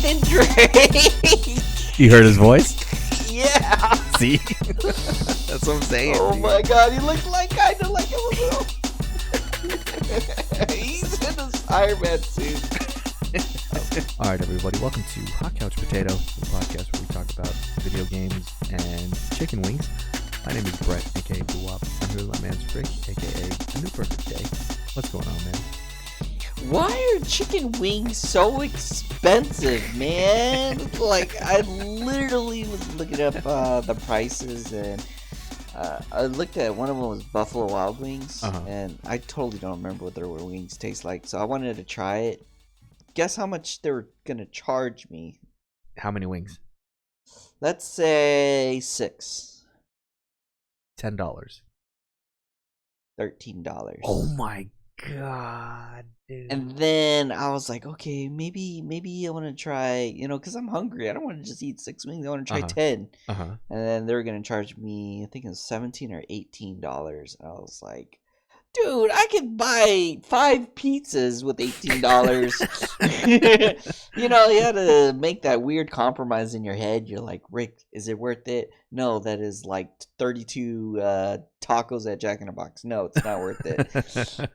fucking Drake. You heard his voice? Yeah. See? That's what I'm saying. Oh dude. my god, he looked like kind of like a little. He's in his Iron Man suit. All right, everybody. Welcome to Hot Couch Potato, the podcast where we talk about video games and chicken wings. My name is Brett, aka Boo-Wop. I'm here with my man Frick, aka A New Perfect Day. What's going on, man? Why are chicken wings so expensive, man? Like, I literally was looking up the prices, and I looked at one of them was Buffalo Wild Wings, and I totally don't remember what their wings taste like, so I wanted to try it. Guess how much they were gonna charge me? How many wings? Let's say 6. $10. $13. Oh my god, dude. And then I was like, okay, maybe I want to try, because I'm hungry. I don't want to just eat 6 wings. I want to try 10. And then they were going to charge me, I think it was $17 or $18. I was like, dude, I could buy 5 pizzas with $18. You had to make that weird compromise in your head. You're like, Rick, is it worth it? No, that is like 32 tacos at Jack in the Box. No, it's not worth it.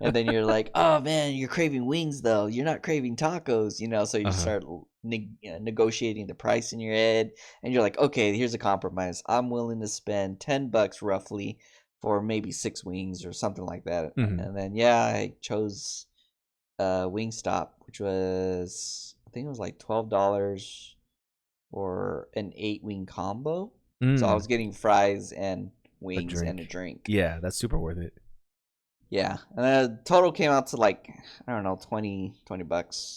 And then you're like, oh man, you're craving wings though. You're not craving tacos, so you start negotiating the price in your head. And you're like, okay, here's a compromise. I'm willing to spend $10 roughly for maybe 6 wings or something like that. And then I chose Wingstop, which was, I think it was like $12 for an 8-wing combo. So I was getting fries and wings and a drink. Yeah, that's super worth it. Yeah, and the total came out to like, I don't know, $20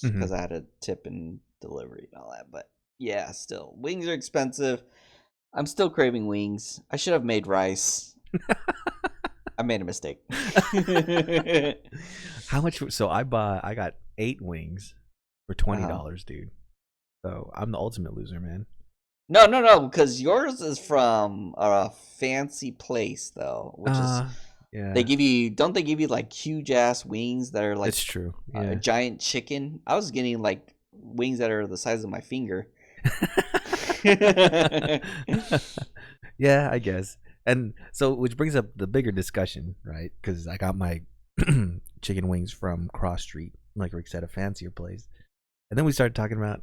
because I had a tip and delivery and all that. But yeah, still, wings are expensive. I'm still craving wings. I should have made rice. I made a mistake. How much? So I got 8 wings for $20, dude. So I'm the ultimate loser, man. No, because yours is from a fancy place though, which is they give you. Don't they give you like huge ass wings that are like? It's true. Yeah. A giant chicken. I was getting like wings that are the size of my finger. Yeah, I guess. And so, which brings up the bigger discussion, right? Because I got my chicken wings from Cross Street, like Rick said, a fancier place. And then we started talking about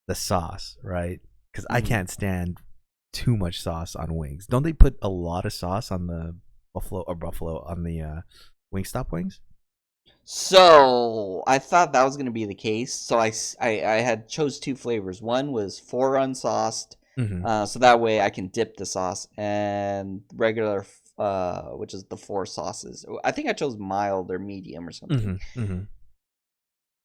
the sauce, right? Because I can't stand too much sauce on wings. Don't they put a lot of sauce on the buffalo on the Wingstop wings? So I thought that was going to be the case. So I had chose 2 flavors. One was 4 unsauced. So that way I can dip the sauce, and regular, which is the 4 sauces. I think I chose mild or medium or something.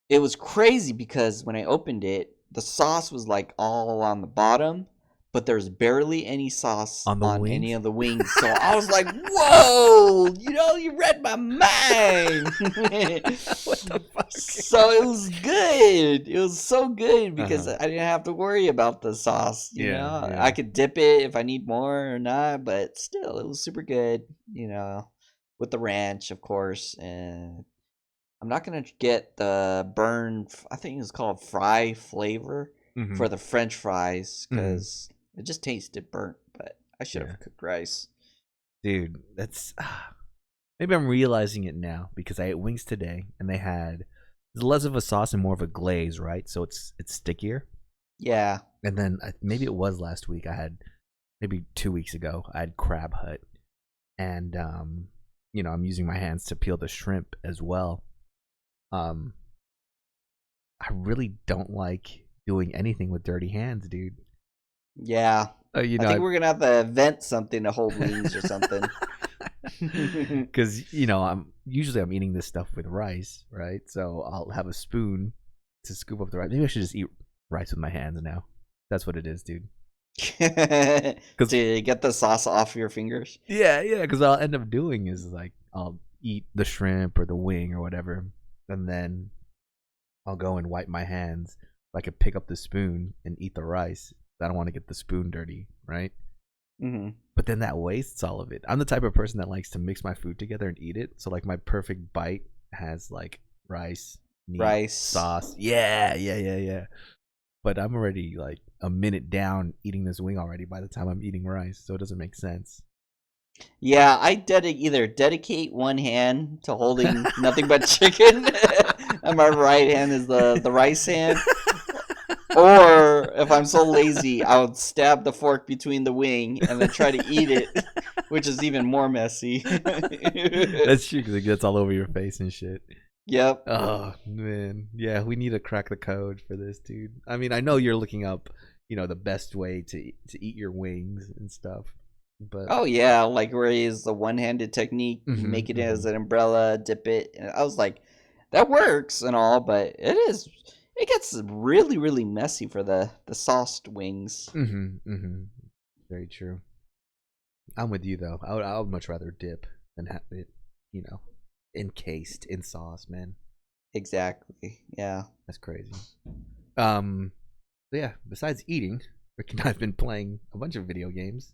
It was crazy because when I opened it, the sauce was like all on the bottom, but there's barely any sauce on any of the wings. So I was like, whoa, you read my mind. What the fuck? So it was good. It was so good because I didn't have to worry about the sauce. Yeah. I could dip it if I need more or not, but still, it was super good, with the ranch, of course. And I'm not going to get the I think it's called fry flavor for the French fries because it just tasted burnt, but I should have cooked rice. Dude, that's... Maybe I'm realizing it now because I ate wings today and they had less of a sauce and more of a glaze, right? So it's stickier. Yeah. And then maybe it was last week. I had maybe 2 weeks ago. I had Crab Hut, and I'm using my hands to peel the shrimp as well. I really don't like doing anything with dirty hands, dude. Yeah. I think we're gonna have to invent something to hold wings or something. Because I'm eating this stuff with rice, right? So I'll have a spoon to scoop up the rice. Maybe I should just eat rice with my hands now. That's what it is, dude. To get the sauce off your fingers. Yeah. Because what I'll end up doing is like I'll eat the shrimp or the wing or whatever, and then I'll go and wipe my hands so I could pick up the spoon and eat the rice. I don't want to get the spoon dirty, right? But then that wastes all of it. I'm the type of person that likes to mix my food together and eat it. So like my perfect bite has like rice, meat, sauce. Yeah. but I'm already like a minute down eating this wing already by the time I'm eating rice, so it doesn't make sense. Yeah, I either dedicate one hand to holding nothing but chicken, and my right hand is the rice hand. Or if I'm so lazy, I would stab the fork between the wing and then try to eat it, which is even more messy. That's true because it gets all over your face and shit. Yep. Oh man, yeah, we need to crack the code for this, dude. I mean, I know you're looking up, the best way to eat your wings and stuff, but Oh yeah, like where he is the one-handed technique, you mm-hmm, make it mm-hmm. as an umbrella, dip it. And I was like, that works and all, but it gets really really messy for the sauced wings. Mm-hmm, mm-hmm. Very true. I'm with you though. I would much rather dip than have it, encased in sauce, man. Exactly. Yeah. That's crazy. Yeah. Besides eating, Rick and I've been playing a bunch of video games.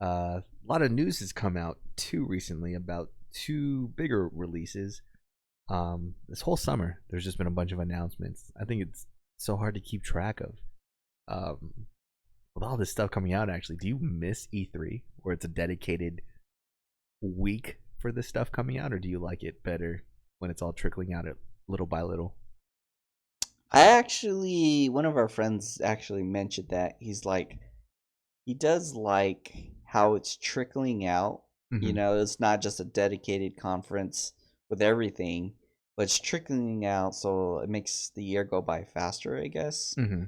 A lot of news has come out too recently about two bigger releases. This whole summer, there's just been a bunch of announcements. I think it's so hard to keep track of. With all this stuff coming out, actually, do you miss E3, where it's a dedicated week for this stuff coming out, or do you like it better when it's all trickling out little by little? One of our friends actually mentioned that. He's like, he does like how it's trickling out. Mm-hmm. It's not just a dedicated conference with everything, but it's trickling out, so it makes the year go by faster, I guess. Mm-hmm.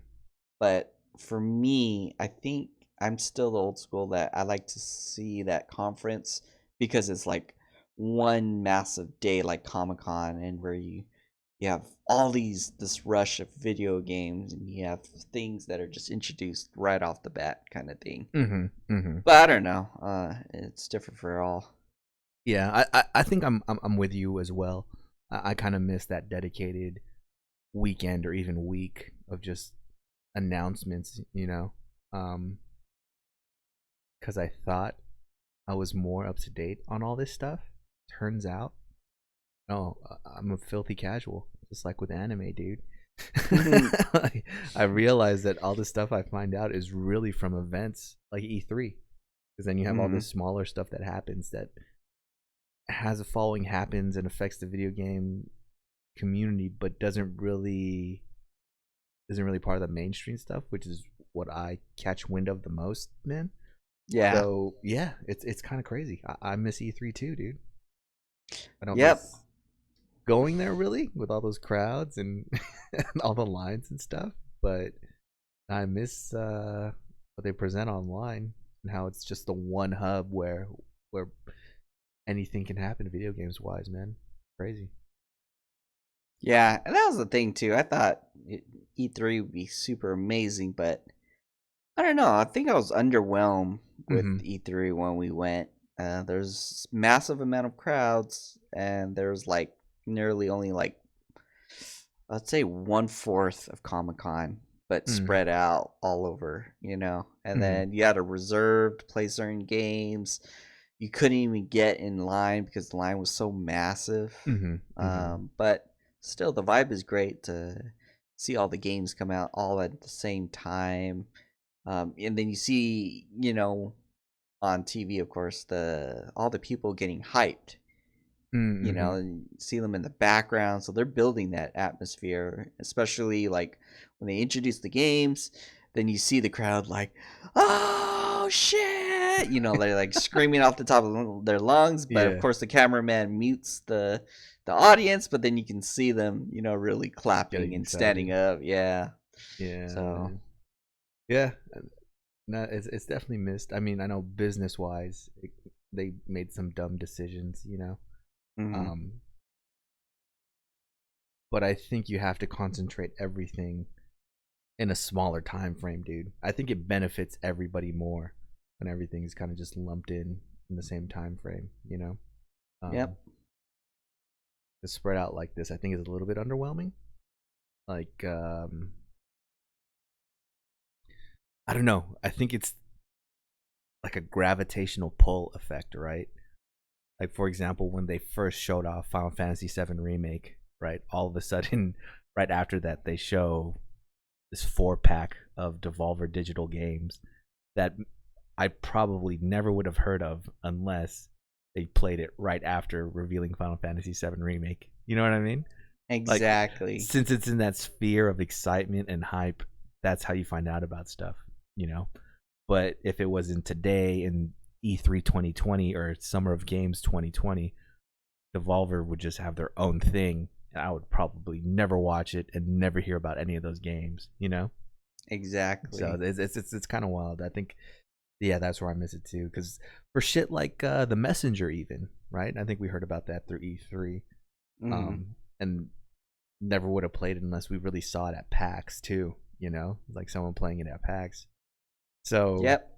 But for me, I think I'm still the old school that I like to see that conference because it's like one massive day like Comic-Con, and where you have all this rush of video games, and you have things that are just introduced right off the bat kind of thing. Mm-hmm. Mm-hmm. But I don't know. It's different for all. Yeah, I think I'm with you as well. I kind of miss that dedicated weekend or even week of just announcements, because I thought I was more up to date on all this stuff. Turns out, no, I'm a filthy casual, just like with anime, dude. I realized that all the stuff I find out is really from events like E3, because then you have all this smaller stuff that happens that has a following, happens and affects the video game community, but isn't really part of the mainstream stuff, which is what I catch wind of the most, man. Yeah. So yeah, it's kind of crazy. I miss E3 too, dude. I don't Yep. miss going there really with all those crowds and, and all the lines and stuff, but I miss what they present online and how it's just the one hub where anything can happen video games wise, man. Crazy. Yeah, and that was the thing too. I thought E3 would be super amazing, but I don't know. I think I was underwhelmed with E3 when we went. There's massive amount of crowds, and there's like nearly only like, let's say 1/4 of Comic-Con, but spread out all over, And then you had a reserved place certain games. You couldn't even get in line because the line was so massive. But still, the vibe is great to see all the games come out all at the same time. And then you see, on TV, of course, all the people getting hyped. And you see them in the background, so they're building that atmosphere. Especially like when they introduce the games, then you see the crowd like, "Oh shit!" They're like screaming off the top of their lungs. But of course, the cameraman mutes the audience, but then you can see them, really clapping and standing up. Yeah. So. Yeah. No, it's definitely missed. I mean, I know business wise, they made some dumb decisions, but I think you have to concentrate everything in a smaller time frame, dude. I think it benefits everybody more when everything's kind of just lumped in the same time frame, Yep. To spread out like this, I think is a little bit underwhelming. Like, I don't know. I think it's like a gravitational pull effect, right? Like, for example, when they first showed off Final Fantasy VII Remake, right? All of a sudden, right after that, they show this 4-pack of Devolver Digital games that I probably never would have heard of unless they played it right after revealing Final Fantasy VII Remake. You know what I mean? Exactly. Like, since it's in that sphere of excitement and hype, that's how you find out about stuff, you know? But if it was in today in E3 2020 or Summer of Games 2020, Devolver would just have their own thing. And I would probably never watch it and never hear about any of those games, you know? Exactly. So it's kind of wild. I think, yeah, that's where I miss it too. Because for shit like The Messenger, even, right? I think we heard about that through E3. And never would have played it unless we really saw it at PAX too, you know? Like someone playing it at PAX. So, yep.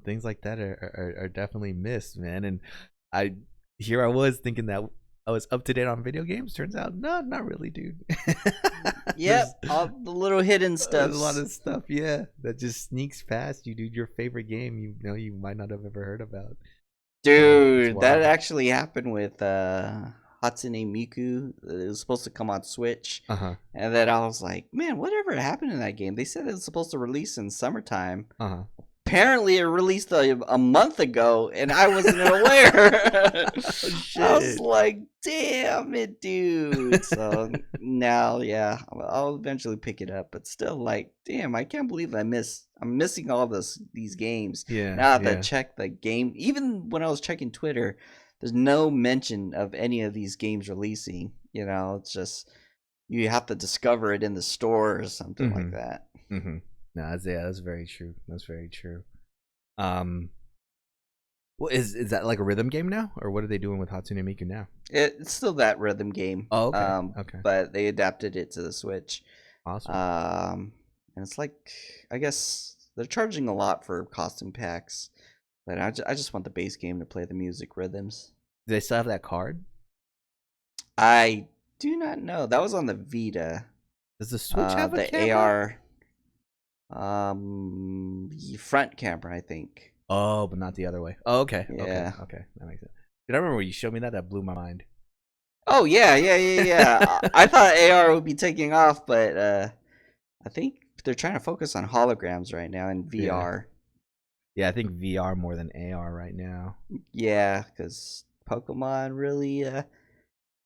Things like that are definitely missed, man. And I was thinking that I was up to date on video games. Turns out, no, not really, dude. Yep, all the little hidden stuff. A lot of stuff, yeah, that just sneaks past you, dude. Your favorite game, you might not have ever heard about. Dude, that actually happened with Hatsune Miku. It was supposed to come on Switch, and then I was like, man, whatever happened in that game? They said it was supposed to release in summertime. Apparently, it released a month ago, and I wasn't aware. I was like, damn it, dude. So now, yeah, I'll eventually pick it up. But still, like, damn, I can't believe I'm missing all these games. Yeah. Now that I check the game, even when I was checking Twitter, there's no mention of any of these games releasing. You know, it's just you have to discover it in the store or something like that. No, that's very true. That's very true. Well, is that like a rhythm game now, or what are they doing with Hatsune Miku now? It's still that rhythm game. Oh, okay. Okay. But they adapted it to the Switch. Awesome. And it's like, I guess they're charging a lot for costume packs, but I just want the base game to play the music rhythms. Do they still have that card? I do not know. That was on the Vita. Does the Switch have a the camera? AR front camera, I think. Oh, but not the other way. Oh, okay. Yeah. Okay. That makes sense. Did I remember when you showed me that? That blew my mind. Oh yeah. I thought AR would be taking off, but I think they're trying to focus on holograms right now in VR. Yeah, I think VR more than AR right now. Yeah, because Pokemon really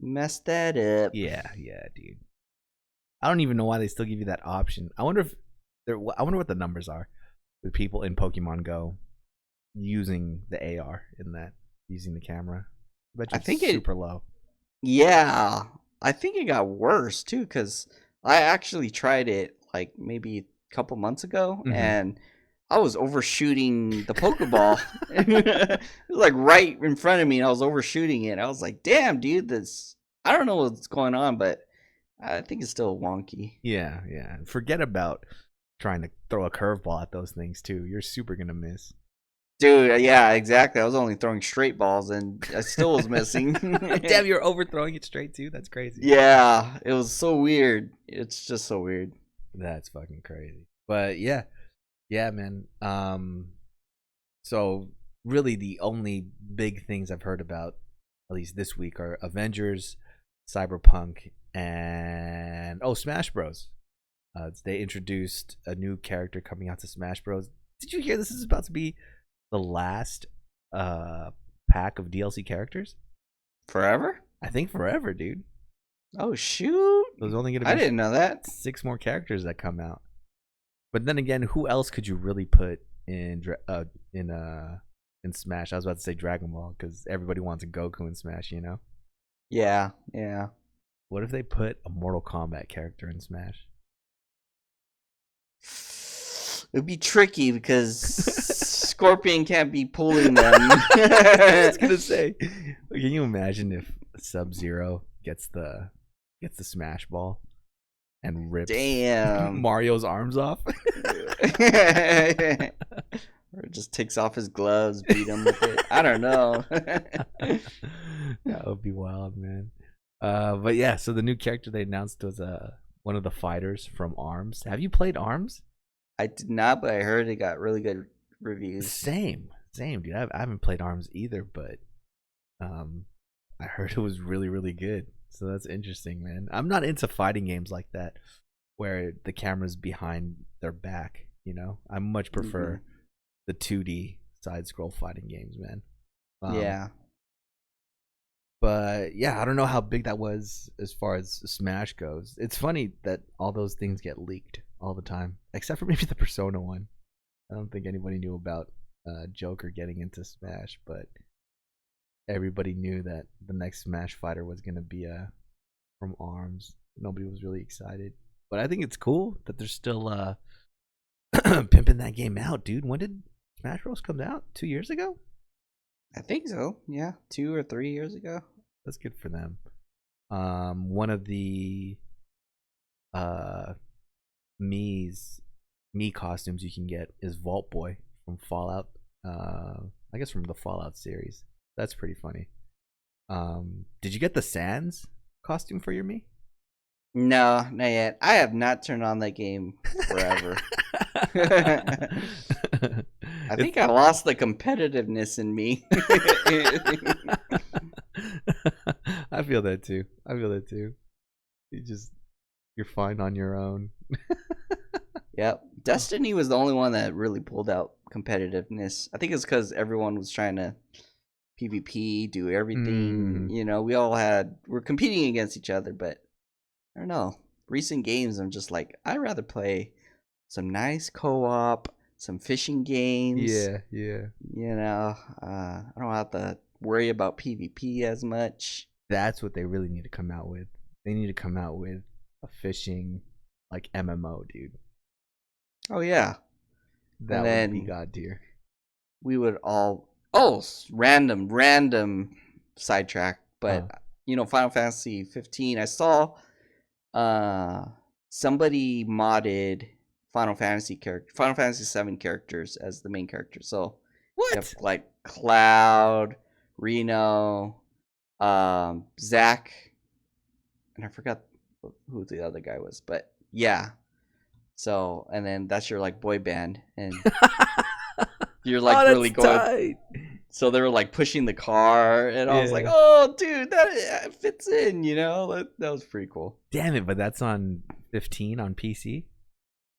messed that up. Yeah, dude. I don't even know why they still give you that option. I wonder what the numbers are with people in Pokemon Go using the AR in that, using the camera. I think it's super low. Yeah, I think it got worse too, because I actually tried it like maybe a couple months ago, and I was overshooting the Pokeball. It was like right in front of me, and I was overshooting it. I was like, damn, dude, I don't know what's going on, but I think it's still wonky. Yeah. Forget about trying to throw a curveball at those things too. You're super gonna miss. Dude, yeah, exactly. I was only throwing straight balls, and I still was missing. Damn, you're overthrowing it straight too? That's crazy. Yeah, it was so weird. It's just so weird. That's fucking crazy. But yeah, man. So really the only big things I've heard about, at least this week, are Avengers, Cyberpunk, and Smash Bros. They introduced a new character coming out to Smash Bros. Did you hear this is about to be the last pack of DLC characters? Forever? I think forever, dude. Oh shoot! There's only gonna be I didn't know that. 6 more characters that come out. But then again, who else could you really put in Smash? I was about to say Dragon Ball because everybody wants a Goku in Smash, you know? Yeah. What if they put a Mortal Kombat character in Smash? It'd be tricky because Scorpion can't be pulling them. I was gonna say, can you imagine if Sub-Zero gets the Smash Ball and rips Mario's arms off? Or just takes off his gloves, beat him with it. I don't know. That would be wild, man. But yeah, so the new character they announced was one of the fighters from ARMS. Have you played ARMS? I did not, but I heard it got really good reviews. Same, dude. I haven't played ARMS either, but I heard it was really, really good. So that's interesting, man. I'm not into fighting games like that, where the camera's behind their back. You know, I much prefer the 2D side scroll fighting games, man. Yeah. But yeah, I don't know how big that was as far as Smash goes. It's funny that all those things get leaked all the time, except for maybe the Persona one. I don't think anybody knew about Joker getting into Smash, but everybody knew that the next Smash fighter was gonna be from ARMS. Nobody was really excited, but I think it's cool that they're still pimping that game out, dude. When did Smash Bros come out? 2 years ago? I think so. Yeah, 2 or 3 years ago. That's good for them. One of the Mii costumes you can get is Vault Boy from Fallout. I guess from the Fallout series. That's pretty funny. Did you get the Sans costume for your Mii? No, not yet. I have not turned on that game forever. I think I lost the competitiveness in me. I feel that too. You're fine on your own. Yep. Destiny was the only one that really pulled out competitiveness. I think it's because everyone was trying to PvP, do everything. You know, we're competing against each other, but I don't know. Recent games, I'm just like, I'd rather play some nice co-op, some fishing games. Yeah. You know, I don't have to worry about PvP as much. That's what they really need to come out with. They need to come out with a fishing like MMO, dude. Oh yeah, that would be god tier. We would all random sidetrack, but you know, Final Fantasy 15. I saw somebody modded Final Fantasy 7 characters as the main character. So what? You have, like Cloud, Reno, Zack, and I forgot who the other guy was, but yeah. So, and then that's your like boy band, and you're like really going. Tight. So they were like pushing the car, and I was like, "Oh, dude, that fits in." You know, that was pretty cool. Damn it! But that's on 15 on PC.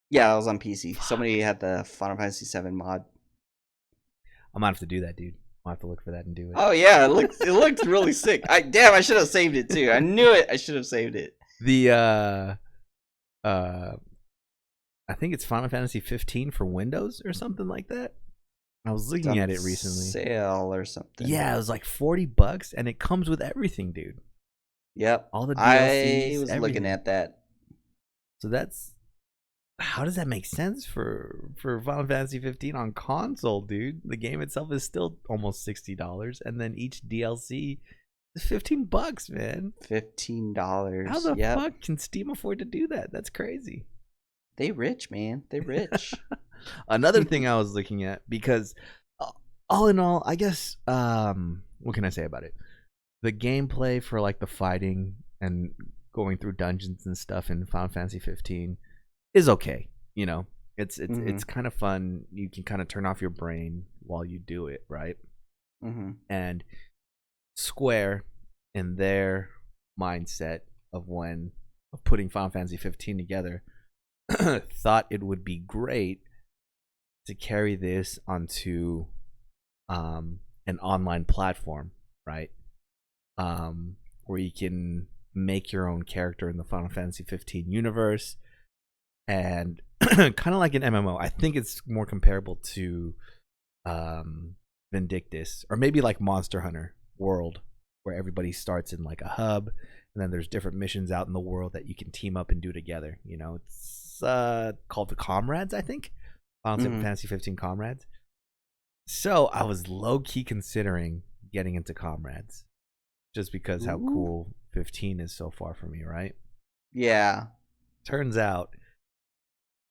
Yeah, I was on PC. Fuck. Somebody had the Final Fantasy 7 mod. I'm gonna have to do that, dude. I'll have to look for that and do it. Oh yeah, it looked really sick. I should have saved it too. I knew it. I should have saved it. The I think it's Final Fantasy 15 for Windows or something like that. I was looking at it recently. Sale or something. Yeah, it was like $40 and it comes with everything, dude. Yep. All the DLCs. I was looking at that. So how does that make sense for Final Fantasy 15 on console, dude? The game itself is still almost $60 and then each DLC is $15, man. $15. How the fuck can Steam afford to do that? That's crazy. They rich, man. They rich. Another thing I was looking at, because all in all, I guess, what can I say about it? The gameplay for like the fighting and going through dungeons and stuff in Final Fantasy 15 is okay. You know, it's kind of fun. You can kind of turn off your brain while you do it, right? And Square, in their mindset of putting Final Fantasy 15 together, thought it would be great to carry this onto an online platform, right? Where you can make your own character in the Final Fantasy 15 universe, and kind of like an MMO. I think it's more comparable to Vindictus, or maybe like Monster Hunter World, where everybody starts in like a hub, and then there's different missions out in the world that you can team up and do together. You know, it's called the Comrades, I think. Fantasy 15 Comrades. So I was low-key considering getting into Comrades, just because how cool 15 is so far for me, right? Yeah. Turns out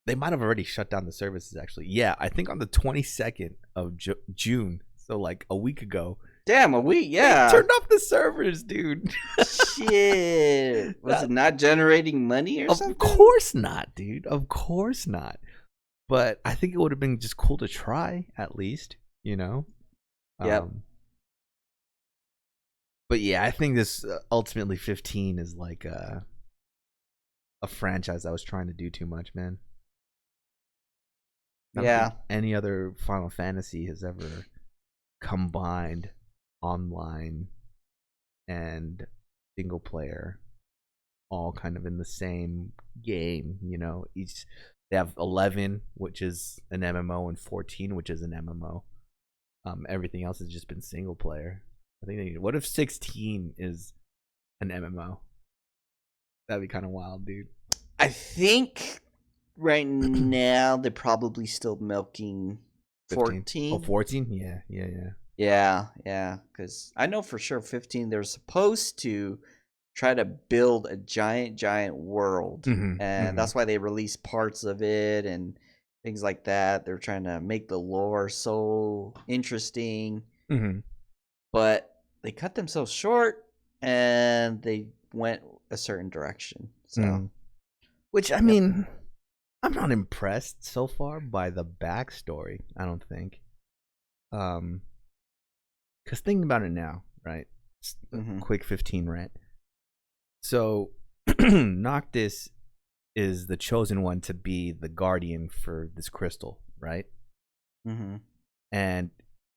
they might have already shut down the services, actually. Yeah, I think on the 22nd of June, so like a week ago. Damn, a week, yeah. They turned off the servers, dude. Shit. Was it not generating money or something? Of course not, dude. Of course not. But I think it would have been just cool to try, at least, you know? Yep. But yeah, I think this ultimately 15 is like a franchise that was trying to do too much, man. I don't Yeah. think any other Final Fantasy has ever combined online and single player all kind of in the same game. You know, each they have 11, which is an MMO, and 14, which is an MMO. Everything else has just been single player. I think they need. What if 16 is an MMO? That'd be kind of wild, dude. I think right now they're probably still milking 14. Oh, 14? Yeah. Yeah. Because I know for sure 15, they're supposed to try to build a giant world. And that's why they release parts of it and things like that. They're trying to make the lore so interesting. But they cut themselves short and they went a certain direction. So, which I mean, I'm not impressed so far by the backstory. I don't think, because think about it now, right? Quick 15 rant. So, Noctis is the chosen one to be the guardian for this crystal, right? And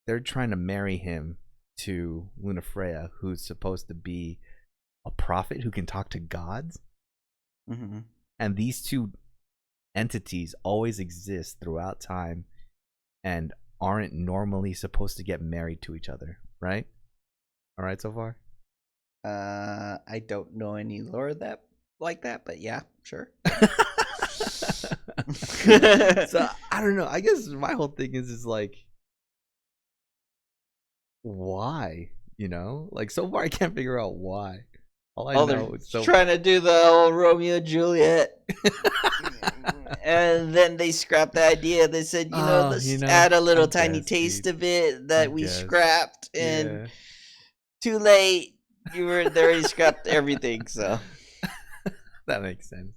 they're trying to marry him to Lunafreya, who's supposed to be a prophet who can talk to gods. And these two entities always exist throughout time and aren't normally supposed to get married to each other, right? All right so far? I don't know any lore that like that, but yeah, sure. So I don't know. I guess my whole thing is like, why? You know, like so far I can't figure out why. All I know is trying to do the whole Romeo and Juliet, and then they scrapped the idea. They said, let's add a little tiny taste of it that we scrapped, and too late. They already scrapped everything. So that makes sense.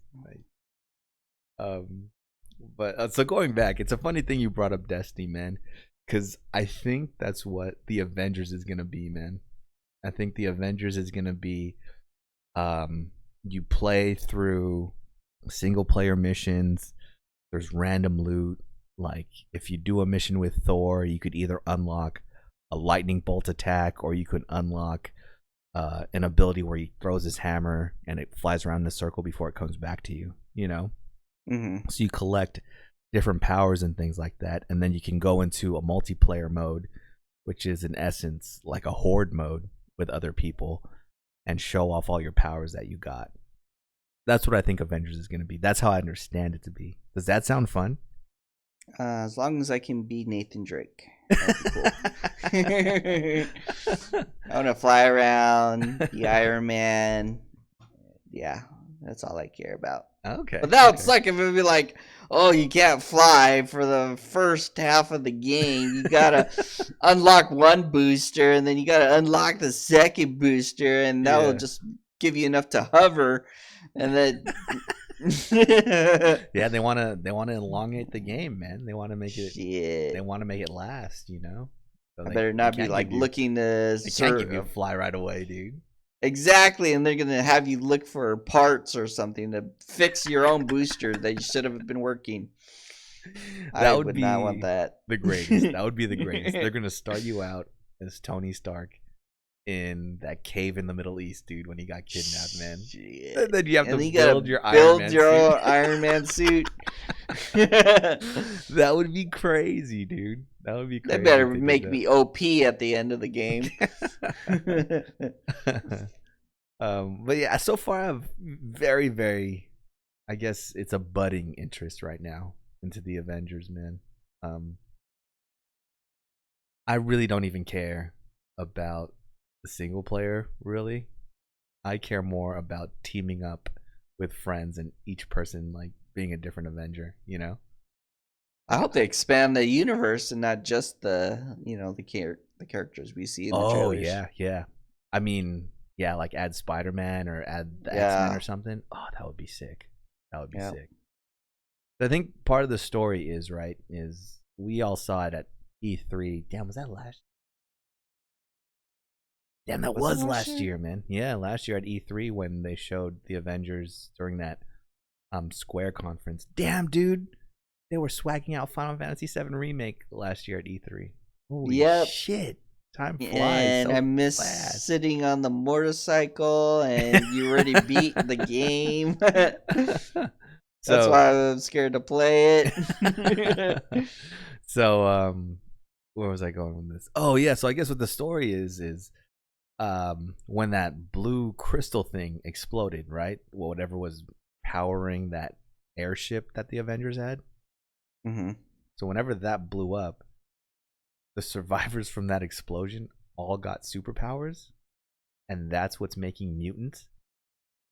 But so going back, it's a funny thing you brought up Destiny, man, because I think that's what the Avengers is gonna be, man. I think the Avengers is gonna be, you play through single player missions. There's random loot. Like if you do a mission with Thor, you could either unlock a lightning bolt attack, or you could unlock an ability where he throws his hammer and it flies around in a circle before it comes back to you. You know. So you collect different powers and things like that, and then you can go into a multiplayer mode, which is in essence like a horde mode with other people, and show off all your powers that you got. That's what I think Avengers is going to be. That's how I understand it to be. Does that sound fun? As long as I can be Nathan Drake. That'd be cool. I want to fly around, be Iron Man. Yeah, that's all I care about. Okay. But that would suck if it would be like, oh, you can't fly for the first half of the game. You gotta unlock one booster, and then you gotta unlock the second booster, and that will just give you enough to hover, and then. Yeah, they want to elongate the game, man. They want to make it. Shit. They want to make it last, you know. So I better not be like looking to. They can't give you a fly right away, dude. Exactly, and they're gonna have you look for parts or something to fix your own booster that you should have been working. I would not want that. The greatest. That would be the greatest. They're gonna start you out as Tony Stark in that cave in the Middle East, dude, when he got kidnapped, man. Shit. And then you have to build your Iron Man own Iron Man suit. That would be crazy, dude. That would be crazy. They better make me OP at the end of the game. But yeah, so far I have very, very, I guess it's a budding interest right now into the Avengers, man. I really don't even care about the single player, really. I care more about teaming up with friends and each person like being a different Avenger, you know? I hope they expand the universe and not just the characters we see in the trailers. Oh yeah. I mean, yeah, like add Spider-Man or add the X-Men or something. Oh, that would be sick. That would be sick. I think part of the story is we all saw it at E3. Damn, was that last? Damn, that was last year, man. Yeah, last year at E3 when they showed the Avengers during that Square conference. Damn, dude, they were swagging out Final Fantasy VII Remake last year at E3. Holy Yep. shit. Time flies And so I miss fast. sitting on the motorcycle, and you already beat the game. That's why I'm scared to play it. So, where was I going with this? Oh yeah, so I guess what the story is when that blue crystal thing exploded, right? Whatever was powering that airship that the Avengers had. Mm-hmm. So whenever that blew up, the survivors from that explosion all got superpowers, and that's what's making mutants.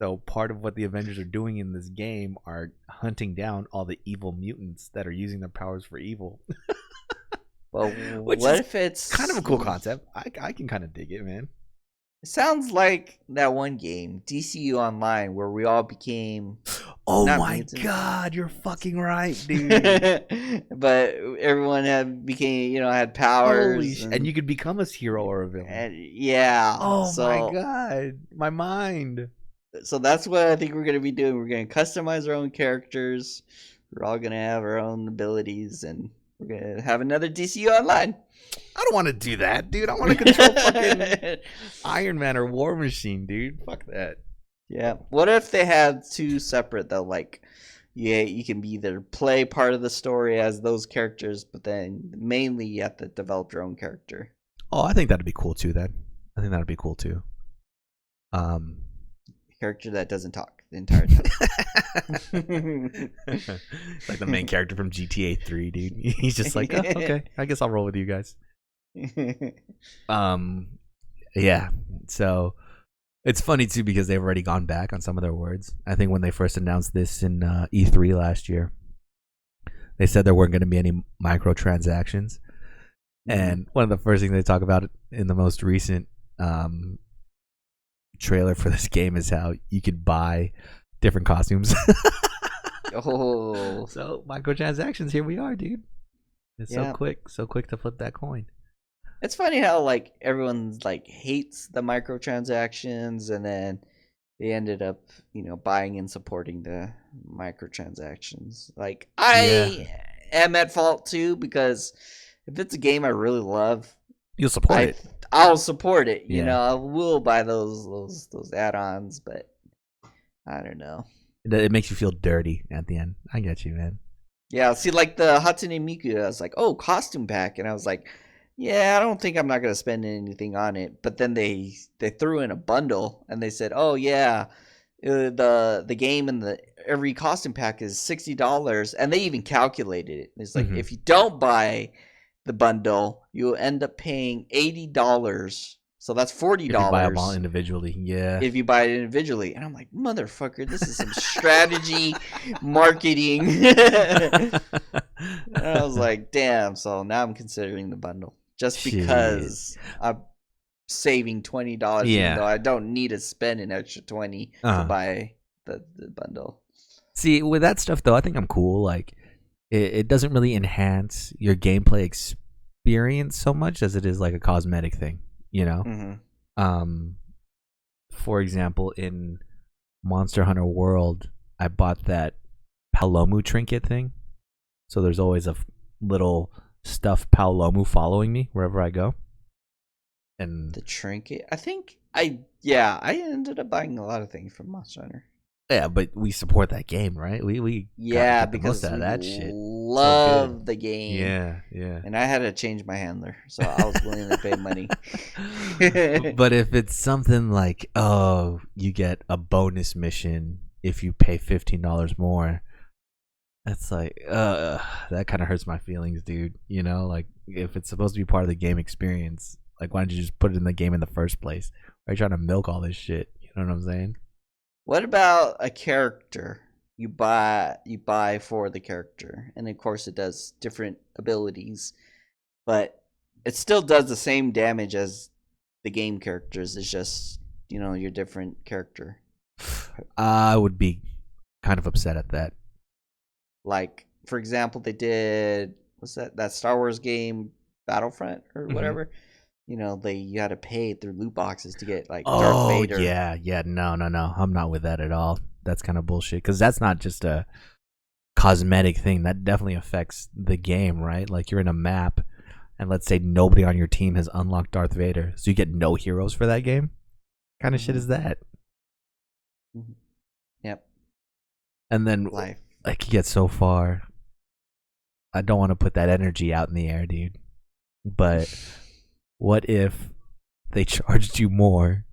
So part of what the Avengers are doing in this game are hunting down all the evil mutants that are using their powers for evil. Well, what if it's kind of a cool concept? I can kind of dig it, man. It sounds like that one game, DCU Online, where we all became. Oh my god, you're fucking right, dude. But everyone had powers. And you could become a hero or a villain. Yeah. Oh my god, my mind. So that's what I think we're going to be doing. We're going to customize our own characters. We're all going to have our own abilities, and we're going to have another DCU Online. I don't want to do that, dude. I want to control fucking Iron Man or War Machine, dude. Fuck that. Yeah. What if they had two separate, though? Like, yeah, you can either play part of the story as those characters, but then mainly you have to develop your own character. Oh, I think that'd be cool too. I think that'd be cool too. Character that doesn't talk the entire time. Like the main character from GTA 3, dude. He's just like, oh, okay, I guess I'll roll with you guys. Yeah. So it's funny too because they've already gone back on some of their words. I think when they first announced this in E3 last year, they said there weren't going to be any microtransactions. And one of the first things they talk about in the most recent trailer for this game is how you could buy different costumes. Oh, so microtransactions, here we are, dude. It's so quick to flip that coin. It's funny how like everyone's like hates the microtransactions, and then they ended up buying and supporting the microtransactions. Like I am at fault too, because if it's a game I really love, you'll support it. I'll support it. I will buy those add-ons, but I don't know. It makes you feel dirty at the end. I get you, man. Yeah, see, like the Hatsune Miku, I was like, oh, costume pack, and I was like, yeah, I don't think I'm not gonna spend anything on it. But then they threw in a bundle, and they said, oh yeah, the game and every costume pack is $60, and they even calculated it. It's like if you don't buy the bundle, you'll end up paying $80. So that's $40. If you buy them all individually, yeah. If you buy it individually. And I'm like, motherfucker, this is some strategy marketing. And I was like, damn. So now I'm considering the bundle. Just because I'm saving $20, even though I don't need to spend an extra $20 to buy the bundle. See, with that stuff, though, I think I'm cool. Like, it doesn't really enhance your gameplay experience so much as it is like a cosmetic thing. For example, in Monster Hunter World, I bought that Palomu trinket thing. So there's always a little stuffed Palomu following me wherever I go. And the trinket, I ended up buying a lot of things from Monster Hunter. Yeah, but we support that game, right? We because of that shit. Love the game. Yeah. And I had to change my handler, so I was willing to pay money. But if it's something like, oh, you get a bonus mission if you pay $15 more, that's like, that kind of hurts my feelings, dude. Like if it's supposed to be part of the game experience, like why don't you just put it in the game in the first place? Why are you trying to milk all this shit? You know what I'm saying? What about a character you buy for the character? And of course it does different abilities, but it still does the same damage as the game characters. It's just, your different character. I would be kind of upset at that. Like, for example, they did, what's that Star Wars game, Battlefront or whatever? You had to pay through loot boxes to get like Darth Vader. Yeah, no, I'm not with that at all. that's kind of bullshit because that's not just a cosmetic thing. That definitely affects the game, right? Like you're in a map, and let's say nobody on your team has unlocked Darth Vader, so you get no heroes for that game. What kind of shit is that? Yep. And then life. Like you get so far. I don't want to put that energy out in the air, dude. But what if they charged you more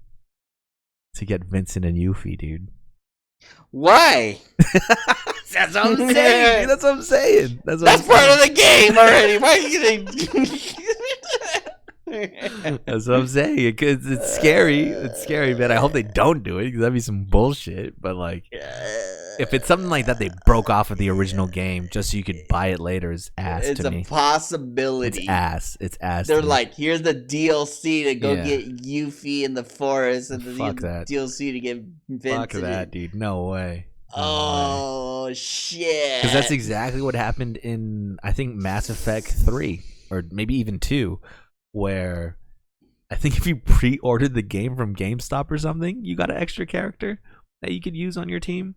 to get Vincent and Yuffie, dude? Why? That's what I'm saying. Dude. That's what I'm saying. That's part of the game already. Why are you gonna? That's what I'm saying. It's scary. It's scary, man. I hope they don't do it because that'd be some bullshit. But like, if it's something like that, they broke off of the original game just so you could buy it later is ass to me. It's a possibility. It's ass. They're like, here's the DLC to go get Yuffie in the forest, and the DLC to get Vincent. Fuck that, dude. No way. Oh shit! Because that's exactly what happened in I think Mass Effect 3 or maybe even 2. Where I think if you pre-ordered the game from GameStop or something, you got an extra character that you could use on your team.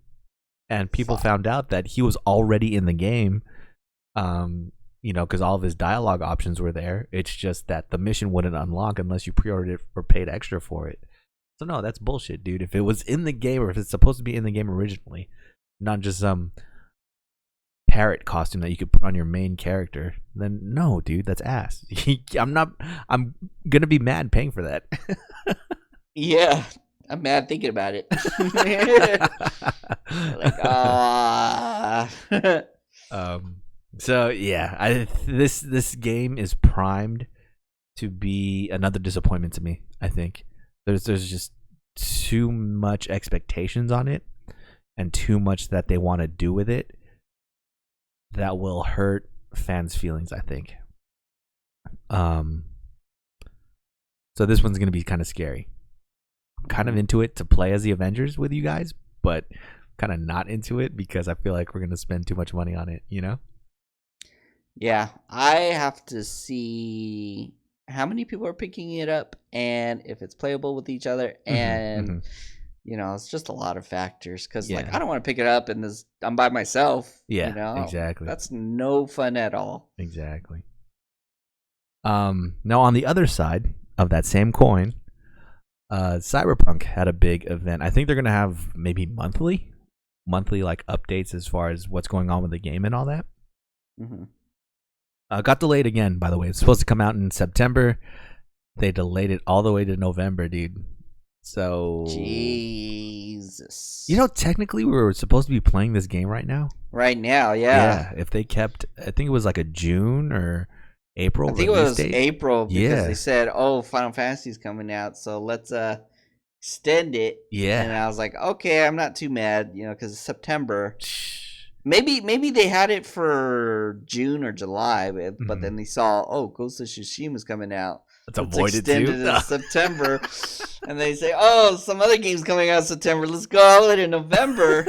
And people found out that he was already in the game, because all of his dialogue options were there. It's just that the mission wouldn't unlock unless you pre-ordered it or paid extra for it. So no, that's bullshit, dude. If it was in the game or if it's supposed to be in the game originally, not just some parrot costume that you could put on your main character, then no, dude, that's ass. I'm gonna be mad paying for that. Yeah, I'm mad thinking about it. So yeah, this game is primed to be another disappointment to me. I think there's just too much expectations on it and too much that they want to do with it that will hurt fans' feelings, I think. So this one's going to be kind of scary. I'm kind of into it to play as the Avengers with you guys, but kind of not into it because I feel like we're going to spend too much money on it, you know? Yeah, I have to see how many people are picking it up and if it's playable with each other. And, it's just a lot of factors because, I don't want to pick it up and I'm by myself. Yeah, exactly. That's no fun at all. Exactly. Now, on the other side of that same coin, Cyberpunk had a big event. I think they're going to have maybe monthly like updates as far as what's going on with the game and all that. Got delayed again, by the way. It's supposed to come out in September. They delayed it all the way to November, dude. So Jesus. Technically we were supposed to be playing this game right now. Right now, yeah. Yeah, if they kept, I think it was like a June or April. I think it was April because they said, Final Fantasy's coming out, so let's extend it. Yeah. And I was like, okay, I'm not too mad, because it's September. Maybe they had it for June or July, but then they saw, Ghost of Tsushima's coming out. Let's avoid it too. To September. And they say, some other game's coming out in September. Let's go out in November.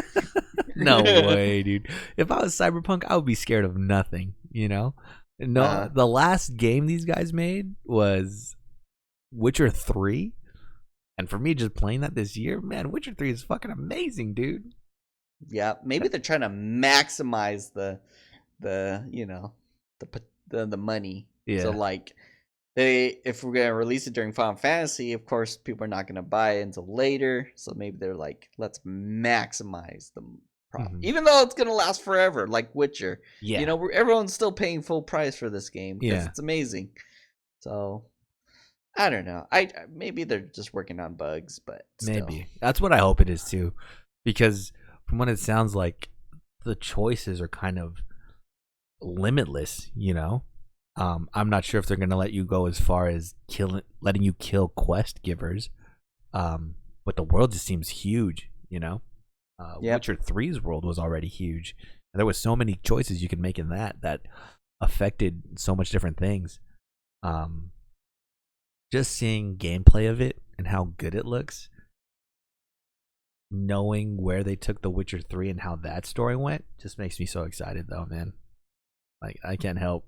No way, dude. If I was Cyberpunk, I would be scared of nothing, No, the last game these guys made was Witcher 3. And for me, just playing that this year, man, Witcher 3 is fucking amazing, dude. Yeah, maybe they're trying to maximize the money. Yeah. So if we're gonna release it during Final Fantasy, of course people are not gonna buy it until later. So maybe they're like, let's maximize the profit, even though it's gonna last forever, like Witcher. Yeah. Everyone's still paying full price for this game because it's amazing. So I don't know. Maybe they're just working on bugs, but still. Maybe that's what I hope it is too, because from what it sounds like, the choices are kind of limitless. I'm not sure if they're gonna let you go as far as letting you kill quest givers, but the world just seems huge. Witcher 3's world was already huge, and there was so many choices you could make in that affected so much different things. Just seeing gameplay of it and how good it looks, knowing where they took The Witcher 3 and how that story went, just makes me so excited, though, man. Like, I can't help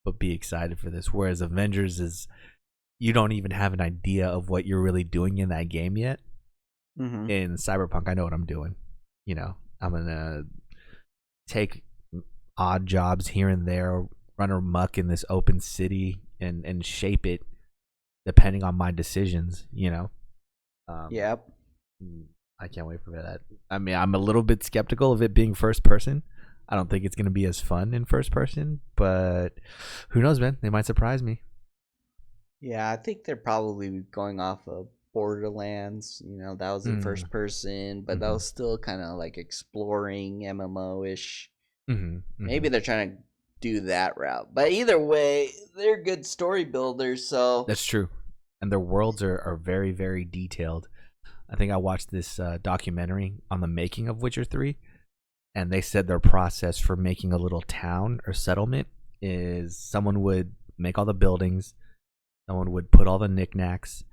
but be excited for this. Whereas Avengers is, you don't even have an idea of what you're really doing in that game yet. In Cyberpunk, I know what I'm doing. I'm gonna take odd jobs here and there, run amok in this open city, and shape it depending on my decisions. Yep. I can't wait for that. I mean, I'm a little bit skeptical of it being first person. I don't think it's going to be as fun in first person, but who knows, man? They might surprise me. Yeah, I think they're probably going off of Borderlands. That was in first person, but that was still kind of like exploring MMO-ish. Maybe they're trying to do that route. But either way, they're good story builders, so... That's true. And their worlds are very, very detailed. I think I watched this documentary on the making of Witcher 3, and they said their process for making a little town or settlement is someone would make all the buildings, someone would put all the knickknacks,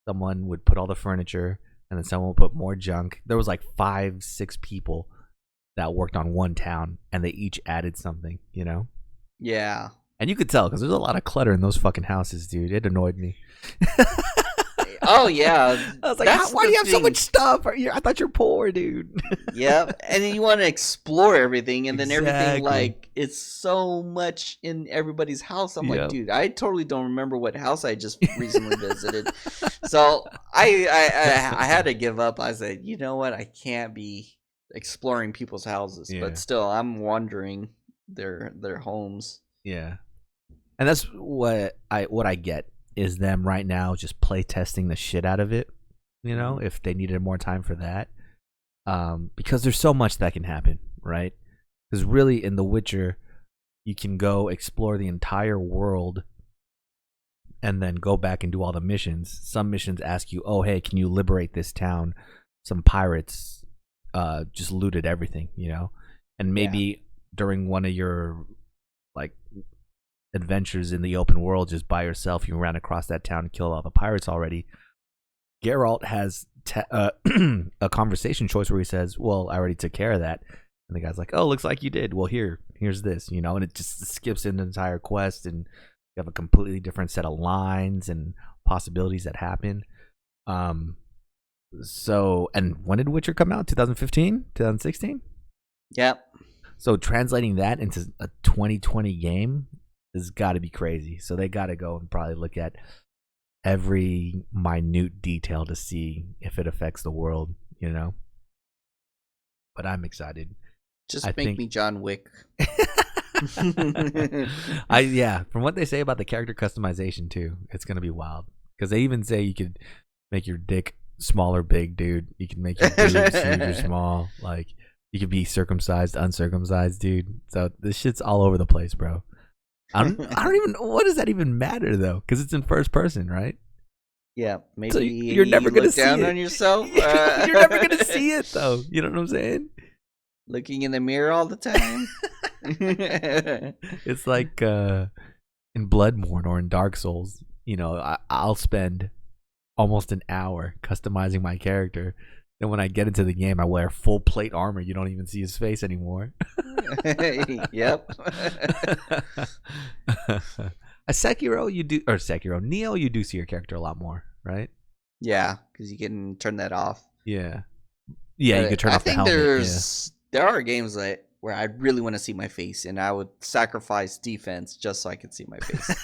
someone would put all the furniture, and then someone would put more junk. There was like 5-6 people that worked on one town, and they each added something, Yeah. And you could tell because there's a lot of clutter in those fucking houses, dude. It annoyed me. Oh, yeah. I was like, why do you have so much stuff? I thought you're poor, dude. Yep. And then you want to explore everything, and then everything, like, it's so much in everybody's house. I'm like, dude, I totally don't remember what house I just recently visited. So I had to give up. I said, you know what? I can't be exploring people's houses. Yeah. But still, I'm wandering their homes. Yeah. And that's what I get. Is them right now just play testing the shit out of it, if they needed more time for that. Because there's so much that can happen, right? Because really in The Witcher, you can go explore the entire world and then go back and do all the missions. Some missions ask you, oh, hey, can you liberate this town? Some pirates just looted everything, And maybe during one of your, like, adventures in the open world just by yourself, you ran across that town and killed all the pirates already. Geralt has a conversation choice where he says, well, I already took care of that, and the guy's like, oh, looks like you did. Well, here's this, and it just skips an entire quest, and you have a completely different set of lines and possibilities that happen. So, and when did Witcher come out? 2015, 2016? Yep. So translating that into a 2020 game has got to be crazy. So they got to go and probably look at every minute detail to see if it affects the world, But I'm excited. Just make me John Wick. From what they say about the character customization too, it's gonna be wild. Because they even say you could make your dick small or big, dude. You can make your boobs huge or small. Like you could be circumcised, uncircumcised, dude. So this shit's all over the place, bro. I don't even. What does that even matter though? Because it's in first person, right? Yeah, maybe so you're never gonna see down it. on yourself. You're never gonna see it though. You know what I'm saying? Looking in the mirror all the time. It's like in Bloodborne or in Dark Souls. I'll spend almost an hour customizing my character. Then when I get into the game, I wear full plate armor. You don't even see his face anymore. Yep. Neo, you do see your character a lot more, right? Yeah, because you can turn that off. Yeah, you could turn off the helmet. There are games where I really want to see my face, and I would sacrifice defense just so I could see my face.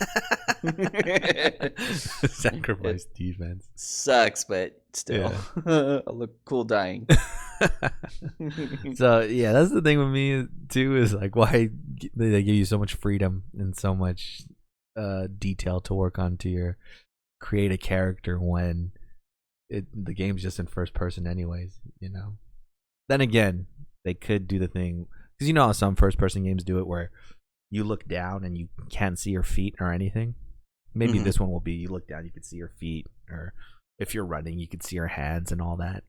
Sacrifice defense. Sucks, but still, I look cool dying. So yeah, that's the thing with me too. Is like why they give you so much freedom and so much detail to work on to create a character when the game's just in first person, anyways. Then again, they could do the thing because how some first person games do it where you look down and you can't see your feet or anything. Maybe this one will be you look down, you can see your feet, or if you're running, you can see your hands and all that.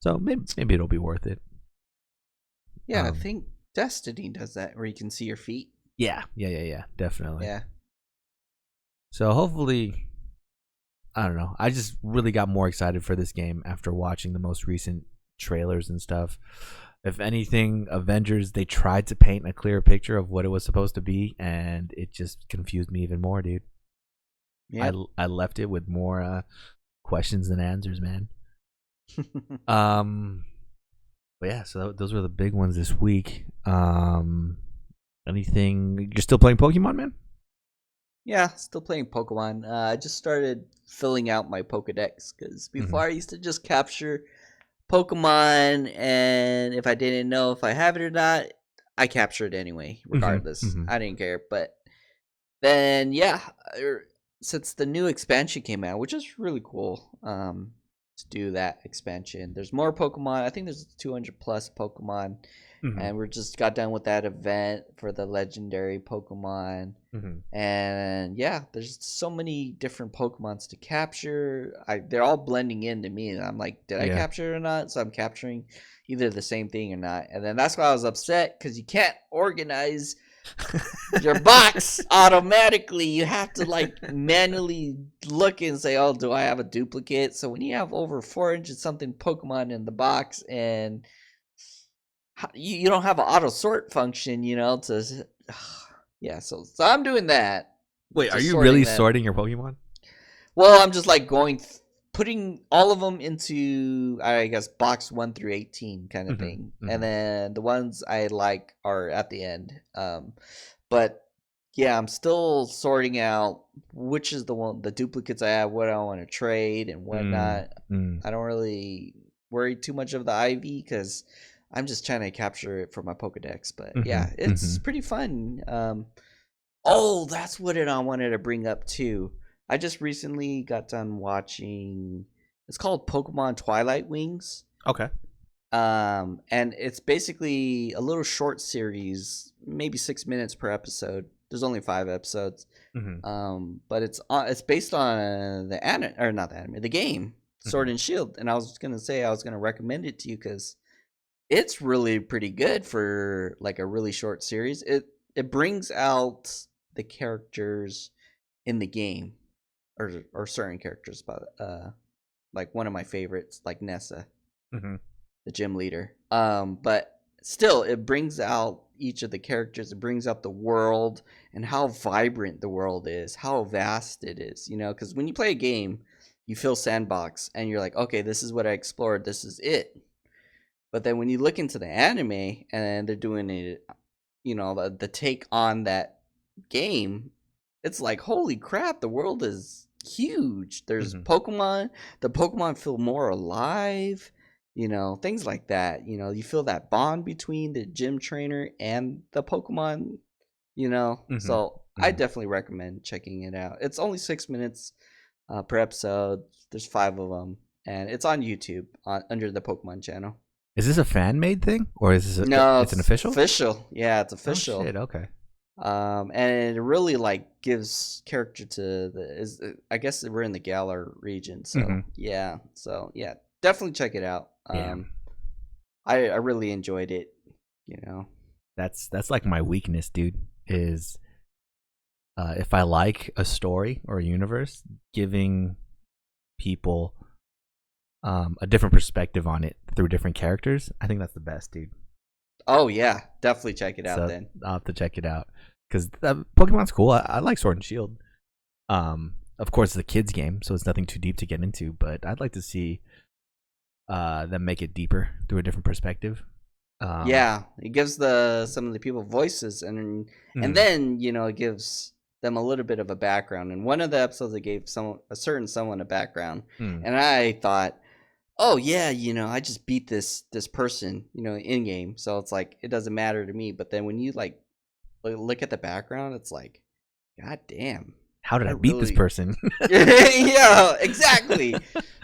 So maybe it'll be worth it. Yeah, I think Destiny does that where you can see your feet. Yeah, definitely. Yeah. So hopefully, I don't know. I just really got more excited for this game after watching the most recent trailers and stuff. If anything, Avengers, they tried to paint a clearer picture of what it was supposed to be, and it just confused me even more, dude. Yeah. I left it with more questions than answers, man. But yeah, so those were the big ones this week. Anything? You're still playing Pokemon, man? Yeah, still playing Pokemon. I just started filling out my Pokedex because before I used to just capture Pokemon, and if I didn't know if I have it or not, I capture it anyway, regardless. I didn't care. But then, yeah, since the new expansion came out, which is really cool, to do that expansion. There's more Pokemon. I think there's 200 plus Pokemon, and we just got done with that event for the legendary Pokemon. And yeah, there's so many different Pokemons to capture. They're all blending into me, and I'm like, did I capture it or not? So I'm capturing either the same thing or not. And then that's why I was upset, because you can't organize your box automatically. You have to like manually look and say, oh, do I have a duplicate? So when you have over 400 something Pokemon in the box, and you don't have an auto sort function, to yeah, so I'm doing that. Wait, are you really sorting your Pokemon? Well, I'm just like putting all of them into, I guess, box 1 through 18 kind of thing. And then the ones I like are at the end. But yeah, I'm still sorting out which is the duplicates I have, what I want to trade and whatnot. I don't really worry too much of the IV because I'm just trying to capture it for my Pokedex. But yeah, it's pretty fun. Oh, that's what I wanted to bring up too. I just recently got done watching, it's called Pokemon Twilight Wings. Okay. And it's basically a little short series, maybe 6 minutes per episode. There's only 5 episodes. But it's based on the game Sword and Shield. And I was gonna recommend it to you because it's really pretty good for like a really short series. It brings out the characters in the game, or certain characters, but like one of my favorites, like Nessa, the gym leader. But still, it brings out each of the characters. It brings out the world and how vibrant the world is, how vast it is. Because when you play a game, you feel sandbox, and you're like, okay, this is what I explored. This is it. But then when you look into the anime and they're doing it, the take on that game, it's like, holy crap, the world is huge. There's Pokemon. The Pokemon feel more alive, things like that. You feel that bond between the gym trainer and the Pokemon, So I definitely recommend checking it out. It's only 6 minutes per episode. There's 5 of them, and it's on YouTube under the Pokemon channel. Is this a fan-made thing, or is this it's an official? Official, yeah, it's official. Oh, shit, okay. And it really like gives character to I guess we're in the Galar region, so yeah, definitely check it out. I really enjoyed it. That's like my weakness, dude. Is if I like a story or a universe, giving people a different perspective on it through different characters, I think that's the best, dude. Oh yeah, definitely check it out. Then I'll have to check it out because Pokemon's cool. I like Sword and Shield. Of course, it's a kids game, so it's nothing too deep to get into. But I'd like to see them make it deeper through a different perspective. Yeah, it gives some of the people voices, and then it gives them a little bit of a background. And one of the episodes, it gave a certain someone a background, and I thought, oh yeah, I just beat this person, in game, so it's like it doesn't matter to me. But then when you like look at the background, it's like, god damn, how did I beat this person? Yeah, exactly.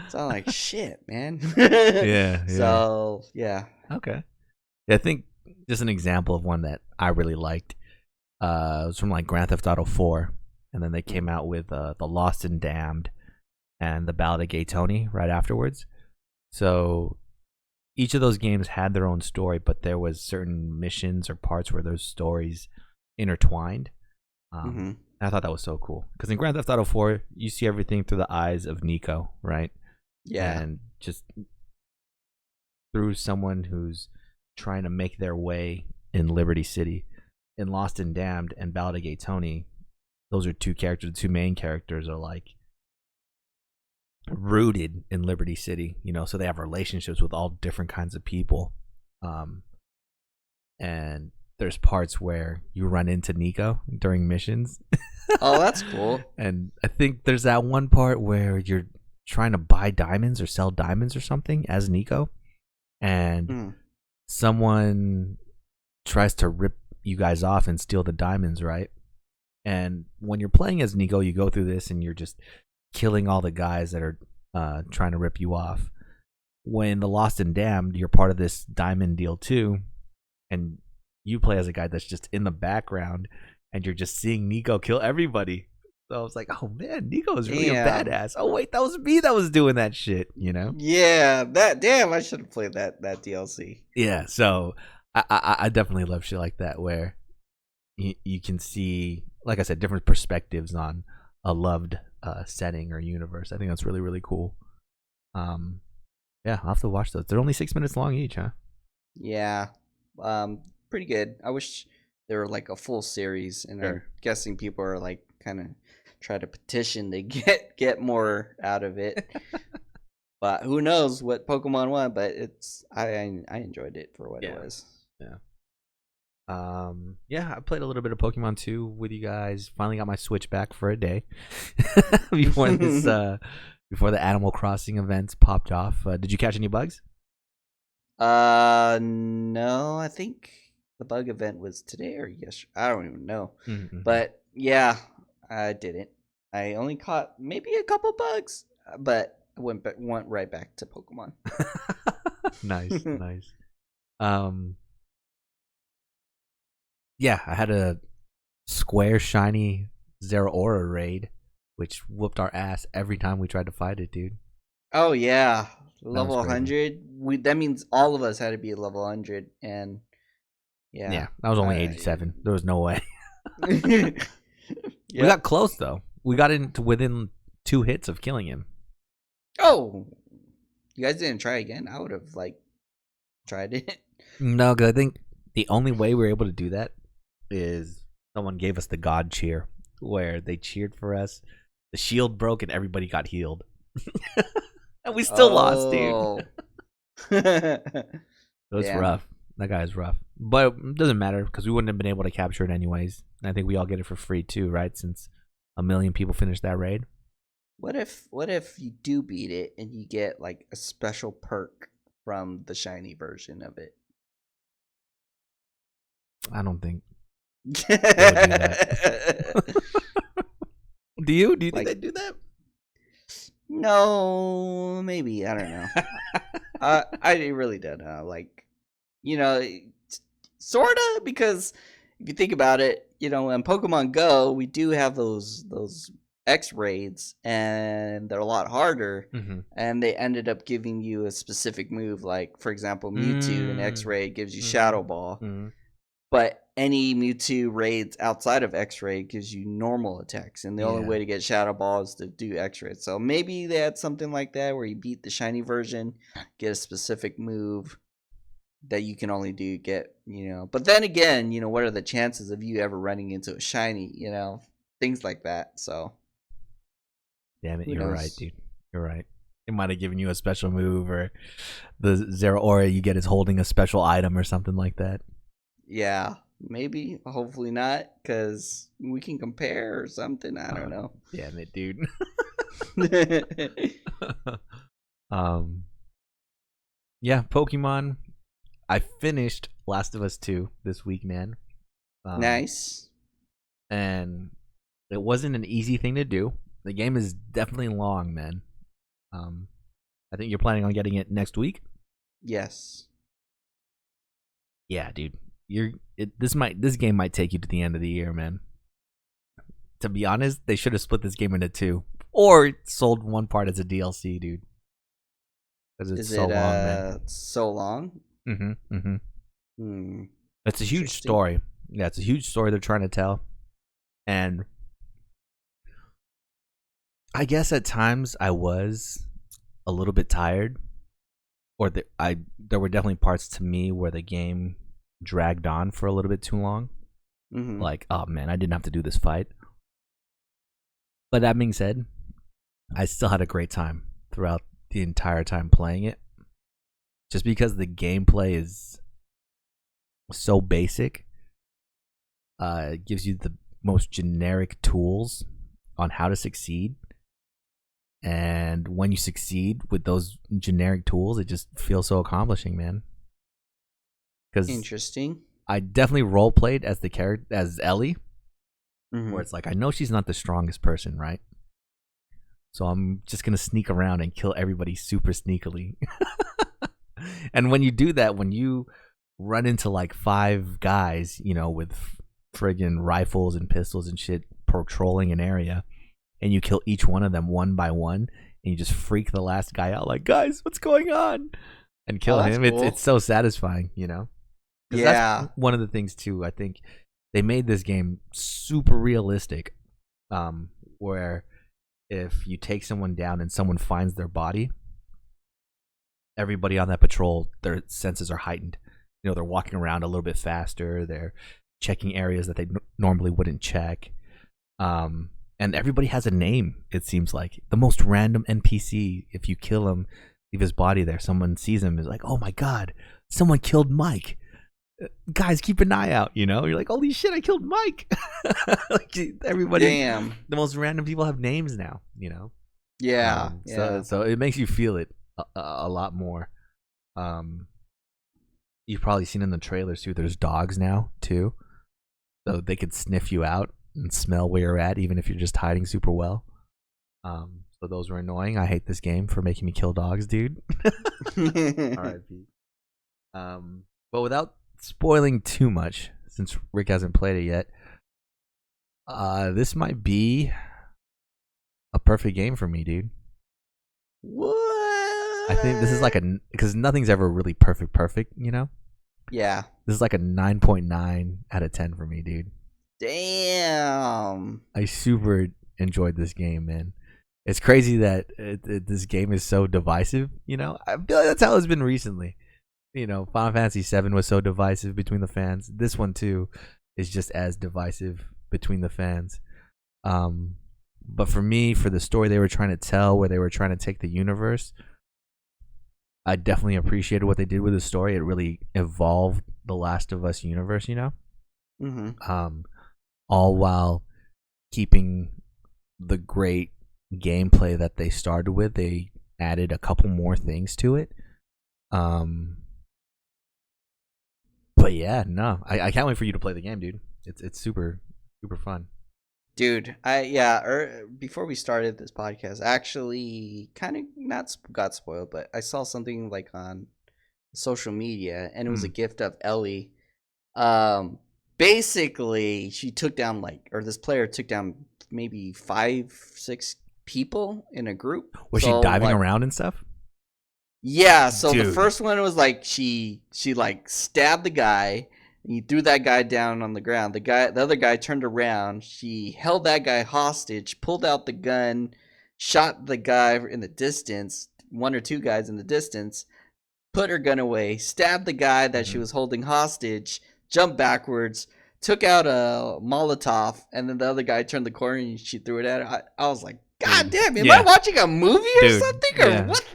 So I'm like, shit, man. Yeah. So yeah. Okay. Yeah, I think just an example of one that I really liked was from like Grand Theft Auto 4, and then they came out with the Lost and Damned and the Ballad of Gay Tony right afterwards. So each of those games had their own story, but there was certain missions or parts where those stories intertwined. I thought that was so cool because in Grand Theft Auto 4, you see everything through the eyes of Nico, right? Yeah, and just through someone who's trying to make their way in Liberty City. In Lost and Damned and Ballad of Gay Tony, those are two characters. The two main characters are like rooted in Liberty City, so they have relationships with all different kinds of people. And there's parts where you run into Nico during missions. Oh, that's cool. And I think there's that one part where you're trying to buy diamonds or sell diamonds or something as Nico, and someone tries to rip you guys off and steal the diamonds, right? And when you're playing as Nico, you go through this and you're just killing all the guys that are trying to rip you off. When the Lost and Damned, you're part of this diamond deal too, and you play as a guy that's just in the background, and you're just seeing Nico kill everybody. So I was like, oh man, Nico is really a badass. Oh wait, that was me that was doing that shit, you know? Yeah, I should have played that DLC. Yeah, so I definitely love shit like that where you can see, like I said, different perspectives on a loved setting or universe. I think that's really, really cool. Yeah, I'll have to watch those. They're only 6 minutes long each, huh? Yeah, pretty good. I wish they were like a full series, and I'm guessing people are like kind of try to petition to get more out of it. But who knows what Pokemon want? But I enjoyed it for what it was. Yeah. Yeah, I played a little bit of Pokemon 2 with you guys. Finally got my Switch back for a day before this before the Animal Crossing events popped off. Did you catch any bugs? No, I think the bug event was today or yesterday. I don't even know. Mm-hmm. But yeah, I didn't. I only caught maybe a couple bugs, but I went right back to Pokemon. Nice, nice. Yeah, I had a Square Shiny Zeraora raid, which whooped our ass every time we tried to fight it, dude. Oh yeah, level 100. That means all of us had to be at level 100, and yeah, I was only 87. There was no way. We got close though. We got into within 2 hits of killing him. Oh, you guys didn't try again? I would have tried it. No, because I think the only way we were able to do that is someone gave us the God cheer, where they cheered for us. The shield broke and everybody got healed. And we still lost, dude. It was rough. That guy's rough. But it doesn't matter because we wouldn't have been able to capture it anyways. And I think we all get it for free too, right? Since 1 million people finished that raid. What if you do beat it and you get like a special perk from the shiny version of it? I don't think they would do that. Do you think they'd do that? No, maybe. I don't know. I really don't know. Like, sorta, because if you think about it, in Pokemon Go, we do have those X raids, and they're a lot harder. Mm-hmm. And they ended up giving you a specific move, like for example, Mewtwo in X raid gives you Shadow Ball, but any Mewtwo raids outside of X-Ray gives you normal attacks, and the only way to get Shadow Ball is to do X-Ray. So maybe they had something like that where you beat the shiny version, get a specific move that you can only get. But then again, what are the chances of you ever running into a shiny? Things like that. So, damn it, you're right, dude. You're right. It might have given you a special move, or the Zeraora you get is holding a special item or something like that. Yeah. Maybe, hopefully not, because we can compare or something. I don't know. Damn it, dude. Yeah, Pokemon. I finished Last of Us 2 this week, man. Nice. And it wasn't an easy thing to do. The game is definitely long, man. I think you're planning on getting it next week? Yes. Yeah, dude. This game might take you to the end of the year, man. To be honest, they should have split this game into 2, or sold one part as a DLC, dude. Because it's so long, man. So long? It's a huge story. Yeah, it's a huge story they're trying to tell, and I guess at times I was a little bit tired, or there were definitely parts to me where the game dragged on for a little bit too long. Like, oh man, I didn't have to do this fight. But that being said, I still had a great time throughout the entire time playing it. Just because the gameplay is so basic. It gives you the most generic tools on how to succeed. And when you succeed with those generic tools, it just feels so accomplishing, man. Because interesting. I definitely role played as the character as Ellie, where it's like I know she's not the strongest person, right? So I'm just gonna sneak around and kill everybody super sneakily. And when you do that, when you run into like 5 guys, you know, with friggin' rifles and pistols and shit patrolling an area, and you kill each one of them one by one, and you just freak the last guy out, like, guys, what's going on? And kill him. Cool. It's so satisfying, you know? Yeah. That's one of the things, too. I think they made this game super realistic, where if you take someone down and someone finds their body, everybody on that patrol, their senses are heightened. You know, they're walking around a little bit faster. They're checking areas that they normally wouldn't check. And everybody has a name, it seems like. The most random NPC, if you kill him, leave his body there, someone sees him, is like, oh my god, someone killed Mike. Guys, keep an eye out, you know? You're like, holy shit, I killed Mike. Like, everybody, damn, the most random people have names now, you know? Yeah. So it makes you feel it a lot more. You've probably seen in the trailers too, there's dogs now too, so they could sniff you out and smell where you're at, even if you're just hiding super well. So those were annoying. I hate this game for making me kill dogs, dude. R.I.P. But without spoiling too much, since Rick hasn't played it yet, this might be a perfect game for me, dude. What? I think this is like because nothing's ever really perfect, you know? Yeah. This is like a 9.9 out of 10 for me, dude. Damn. I super enjoyed this game, man. It's crazy that this game is so divisive, you know? I feel like that's how it's been recently. You know, Final Fantasy VII was so divisive between the fans. This one, too, is just as divisive between the fans. But for me, for the story they were trying to tell, where they were trying to take the universe, I definitely appreciated what they did with the story. It really evolved the Last of Us universe, you know? Mm-hmm. All while keeping the great gameplay that they started with. They added a couple more things to it. But yeah, no, I can't wait for you to play the game, dude. It's super fun, dude. Before we started this podcast, actually, kind of not got spoiled, but I saw something like on social media, and it was a gift of Ellie. Basically, she took down this player took down maybe 5-6 people in a group. Was she diving around and stuff? Yeah, so dude, the first one was like she like stabbed the guy, and he threw that guy down on the ground. The other guy turned around, she held that guy hostage, pulled out the gun, shot the guy in the distance, 1 or 2 guys in the distance, put her gun away, stabbed the guy that she was holding hostage, jumped backwards, took out a Molotov, and then the other guy turned the corner and she threw it at her. I was like, God damn, am I watching a movie or something? Or what?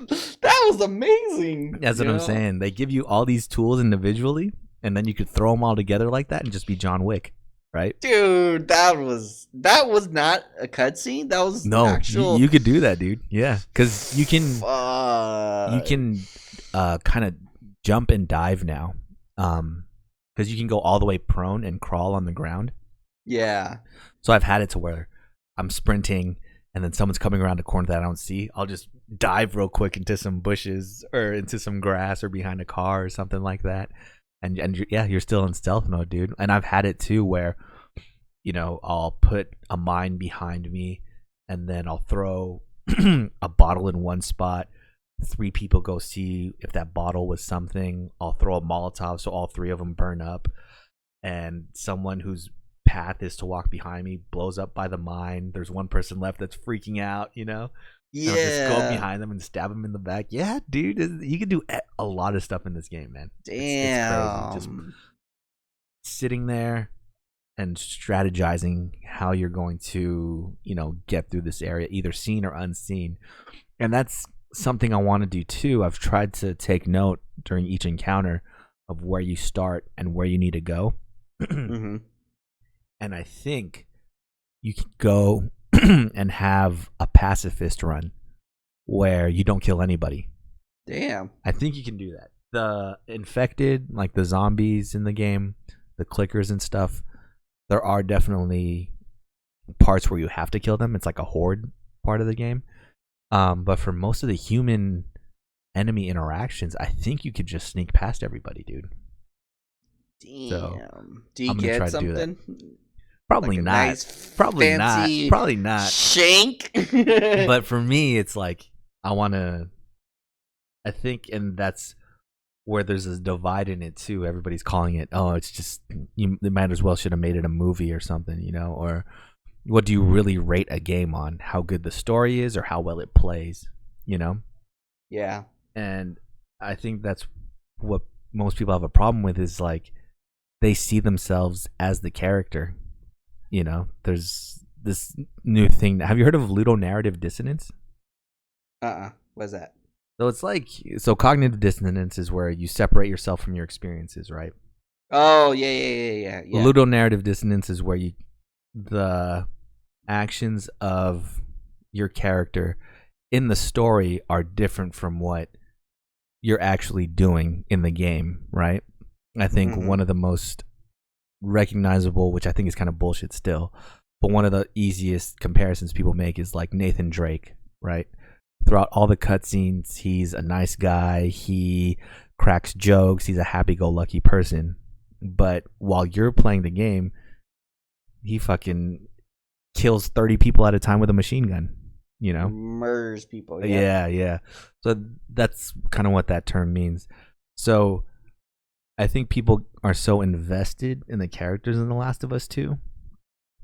That was amazing. That's what I'm saying. They give you all these tools individually, and then you could throw them all together like that and just be John Wick, right? Dude, that was not a cutscene. That was actual. You could do that, dude. Yeah, because you can kind of jump and dive now, because you can go all the way prone and crawl on the ground. Yeah. So I've had it to where I'm sprinting, and then someone's coming around a corner that I don't see. I'll just dive real quick into some bushes or into some grass or behind a car or something like that. And yeah, you're still in stealth mode, dude. And I've had it too where, you know, I'll put a mine behind me, and then I'll throw a bottle in one spot. 3 people go see if that bottle was something. I'll throw a Molotov so all 3 of them burn up. And someone who's path is to walk behind me blows up by the mine. There's 1 person left that's freaking out, you know? Yeah. I'll just go behind them and stab them in the back. Yeah, dude, you can do a lot of stuff in this game, man. Damn. It's crazy. Just sitting there and strategizing how you're going to, you know, get through this area, either seen or unseen. And that's something I want to do too. I've tried to take note during each encounter of where you start and where you need to go. Mm-hmm. And I think you can go and have a pacifist run where you don't kill anybody. Damn. I think you can do that. The infected, like the zombies in the game, the clickers and stuff, there are definitely parts where you have to kill them. It's like a horde part of the game. But for most of the human enemy interactions, I think you could just sneak past everybody, dude. Damn. So, do you I'm gonna get try to do something? Probably Like a not. nice, Probably fancy not. Probably not. Shank. But for me, it's like I want to. I think, and that's where there's a divide in it too. Everybody's calling it, oh, it's just they might as well should have made it a movie or something, you know? Or what do you really rate a game on? How good the story is or how well it plays, you know? Yeah. And I think that's what most people have a problem with is like they see themselves as the character. You know, there's this new thing. Have you heard of ludonarrative dissonance? What's that? So it's like, so cognitive dissonance is where you separate yourself from your experiences, right? Oh, yeah. Ludonarrative dissonance is where the actions of your character in the story are different from what you're actually doing in the game, right? I think one of the most recognizable, which I think is kind of bullshit still, but one of the easiest comparisons people make is like Nathan Drake, right? Throughout all the cutscenes, he's a nice guy. He cracks jokes. He's a happy-go-lucky person. But while you're playing the game, he fucking kills 30 people at a time with a machine gun, you know? Murders people. Yeah. So that's kind of what that term means. So I think people are so invested in the characters in The Last of Us 2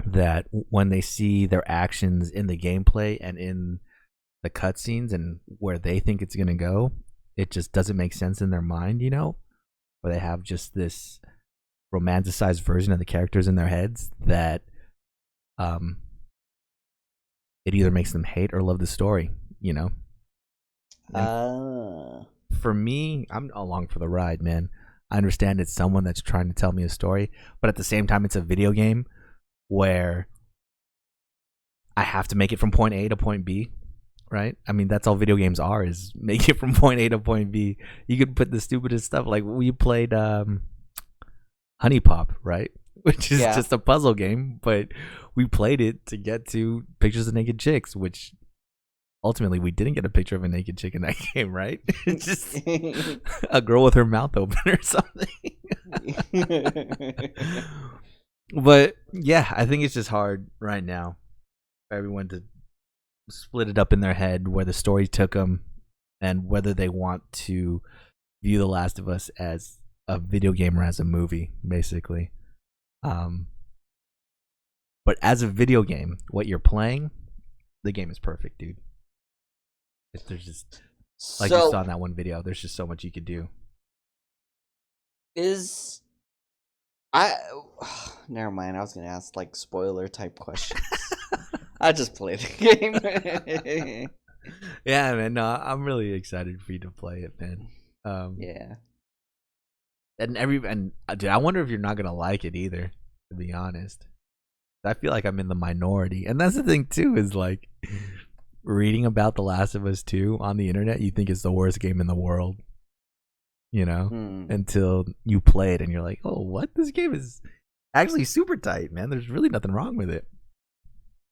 that when they see their actions in the gameplay and in the cutscenes and where they think it's gonna go, it just doesn't make sense in their mind, you know? Where they have just this romanticized version of the characters in their heads that it either makes them hate or love the story, you know? For me, I'm along for the ride, man. I understand it's someone that's trying to tell me a story, but at the same time, it's a video game where I have to make it from point A to point B, right? I mean, that's all video games are, is make it from point A to point B. You could put the stupidest stuff, like we played Honey Pop, right? Which is just a puzzle game, but we played it to get to pictures of naked chicks, which ultimately we didn't get a picture of a naked chick in that game, right? It's just a girl with her mouth open or something. But yeah, I think it's just hard right now for everyone to split it up in their head where the story took them and whether they want to view The Last of Us as a video game or as a movie, basically. But as a video game, what you're playing, the game is perfect, dude. There's just, like you saw in that one video, there's just so much you could do. Never mind. I was gonna ask like spoiler type questions. I just played the game. Yeah, man. No, I'm really excited for you to play it, man. Yeah. And dude, I wonder if you're not gonna like it either. To be honest, I feel like I'm in the minority, and that's the thing too. Is like reading about The Last of Us 2 on the internet, you think it's the worst game in the world. You know, until you play it and you're like, oh, what? This game is actually super tight, man. There's really nothing wrong with it.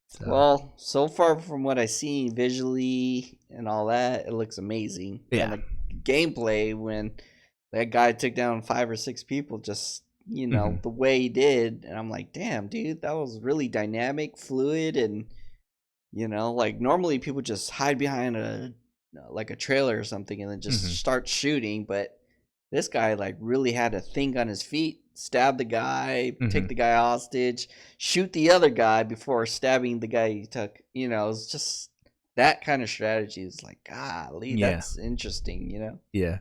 So. Well, so far from what I see visually and all that, it looks amazing. Yeah. And the gameplay, when that guy took down 5 or 6 people, just, you know, the way he did. And I'm like, damn, dude, that was really dynamic, fluid. And, you know, like normally people just hide behind a trailer or something and then just start shooting. But this guy like really had to think on his feet, stab the guy, take the guy hostage, shoot the other guy before stabbing the guy he took. You know, it's just that kind of strategy is like, golly, that's interesting, you know? Yeah.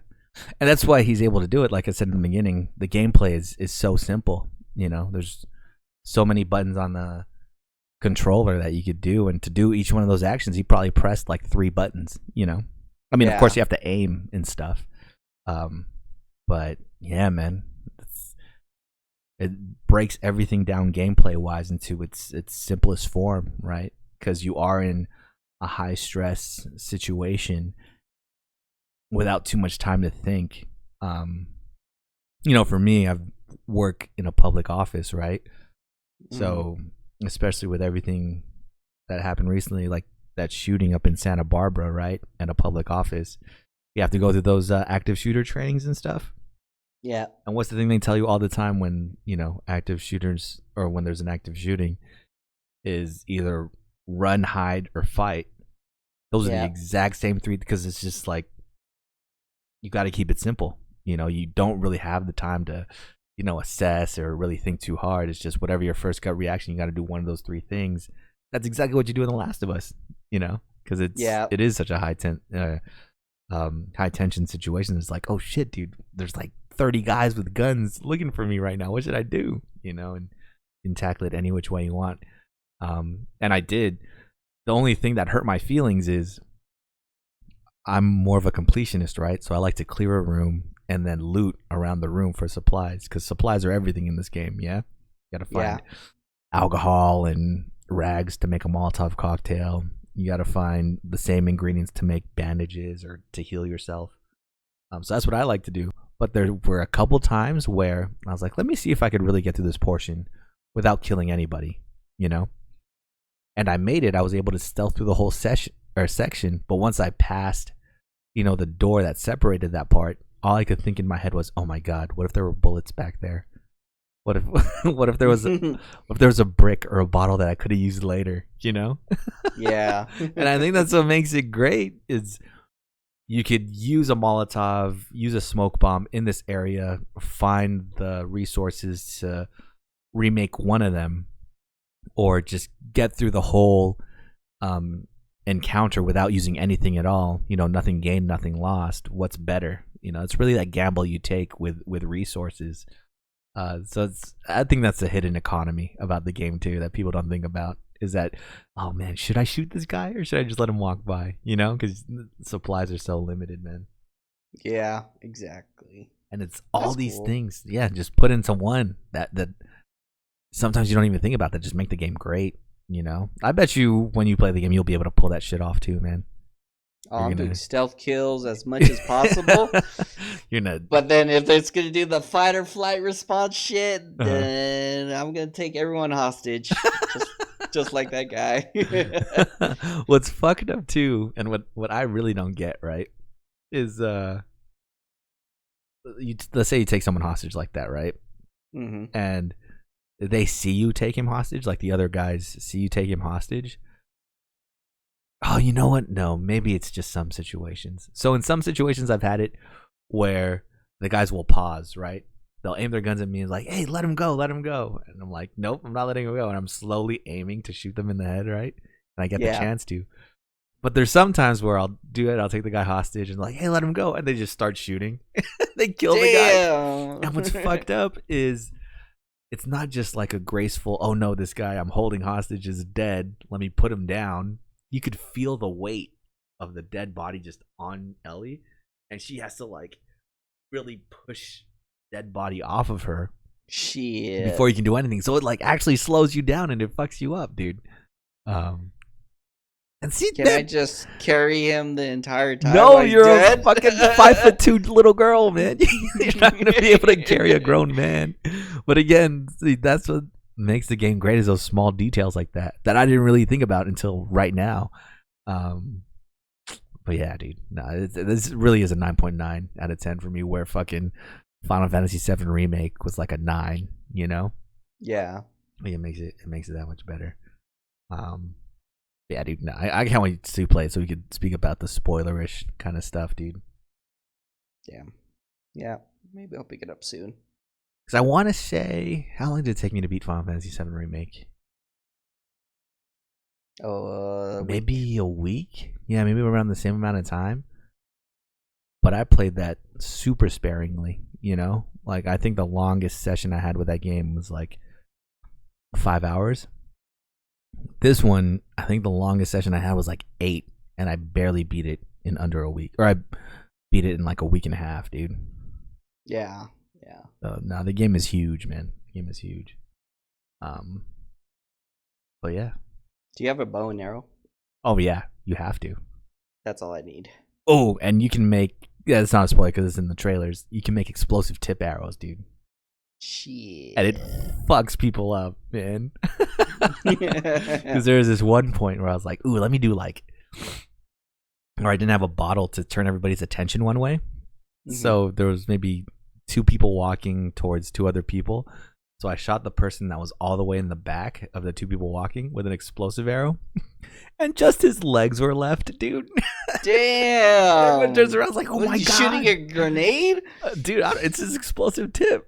And that's why he's able to do it. Like I said in the beginning, the gameplay is so simple. You know, there's so many buttons on the controller that you could do. And to do each one of those actions, he probably pressed like 3 buttons, you know? I mean, of course, you have to aim and stuff. But yeah, man, it breaks everything down gameplay wise into its simplest form, right? Because you are in a high stress situation without too much time to think. For me, I've work in a public office, right? So especially with everything that happened recently, like that shooting up in Santa Barbara, right, at a public office, you have to go through those active shooter trainings and stuff. Yeah. And what's the thing they tell you all the time when active shooters, or when there's an active shooting, is either run, hide, or fight. Those are the exact same three, because it's just like you got to keep it simple. You don't really have the time to assess or really think too hard. It's just whatever your first gut reaction, you got to do one of those three things. That's exactly what you do in The Last of Us, because it is such a high tension situation. It's like, oh shit, dude, there's like 30 guys with guns looking for me right now. What should I do? And tackle it any which way you want. And I did. The only thing that hurt my feelings is I'm more of a completionist, right? So I like to clear a room and then loot around the room for supplies, because supplies are everything in this game. Yeah, you gotta find alcohol and rags to make a Molotov cocktail. You gotta find the same ingredients to make bandages or to heal yourself. So that's what I like to do. But there were a couple times where I was like, let me see if I could really get through this portion without killing anybody, And I made it. I was able to stealth through the whole section. But once I passed, the door that separated that part, all I could think in my head was, oh my God, what if there were bullets back there? What if there was a brick or a bottle that I could have used later, Yeah. And I think that's what makes it great, is you could use a Molotov, use a smoke bomb in this area, find the resources to remake one of them, or just get through the whole encounter without using anything at all. Nothing gained, nothing lost. What's better? It's really that gamble you take with resources. So I think that's a hidden economy about the game too, that people don't think about, is that, oh man, should I shoot this guy or should I just let him walk by? Because supplies are so limited, man. Yeah, exactly. And it's all these things, just put into one that sometimes you don't even think about, that just make the game great. I bet you when you play the game, you'll be able to pull that shit off too, man. I'm doing stealth kills as much as possible. But then if it's gonna do the fight or flight response shit, then I'm gonna take everyone hostage, just like that guy. What's fucked up too, and what I really don't get, right, is let's say you take someone hostage like that, right? Mm-hmm. And they see you take him hostage, like the other guys see you take him hostage. Oh, you know what? No, maybe it's just some situations. So in some situations, I've had it where the guys will pause, right? They'll aim their guns at me and like, hey, let him go. And I'm like, nope, I'm not letting him go. And I'm slowly aiming to shoot them in the head, right? And I get the chance to. But there's some times where I'll do it. I'll take the guy hostage and like, hey, let him go. And they just start shooting. They kill the guy. And what's fucked up is it's not just like a graceful, oh no, this guy I'm holding hostage is dead, let me put him down. You could feel the weight of the dead body just on Ellie, and she has to like really push dead body off of her before you can do anything. So it like actually slows you down and it fucks you up, dude. And see, can I just carry him the entire time? No, you're dead? A fucking 5'2" little girl, man. You're not gonna be able to carry a grown man. But again, see, that's what makes the game great, is those small details like that I didn't really think about until right now. But yeah, dude, no, this really is a 9.9 out of 10 for me, where fucking Final Fantasy VII Remake was like a 9, Yeah. It makes it that much better. Yeah, dude, no, I can't wait to play it so we could speak about the spoilerish kind of stuff, dude. Yeah, maybe I'll pick it up soon. Because I want to say, how long did it take me to beat Final Fantasy VII Remake? Maybe a week? Yeah, maybe around the same amount of time. But I played that super sparingly, Like, I think the longest session I had with that game was like 5 hours. This one, I think the longest session I had was like 8, and I barely beat it in under a week. Or I beat it in like a week and a half, dude. Yeah. No, the game is huge, man. The game is huge. But yeah. Do you have a bow and arrow? Oh yeah, you have to. That's all I need. Oh, and you can make. Yeah, it's not a spoiler because it's in the trailers. You can make explosive tip arrows, dude. Shit. And it fucks people up, man. Because there was this one point where I was like, ooh, let me do like, or I didn't have a bottle to turn everybody's attention one way. Mm-hmm. So there was maybe 2 people walking towards 2 other people. So I shot the person that was all the way in the back of the 2 people walking with an explosive arrow. And just his legs were left, dude. Damn. Everyone turns around, I was like, oh my God. Shooting a grenade? Dude, it's his explosive tip.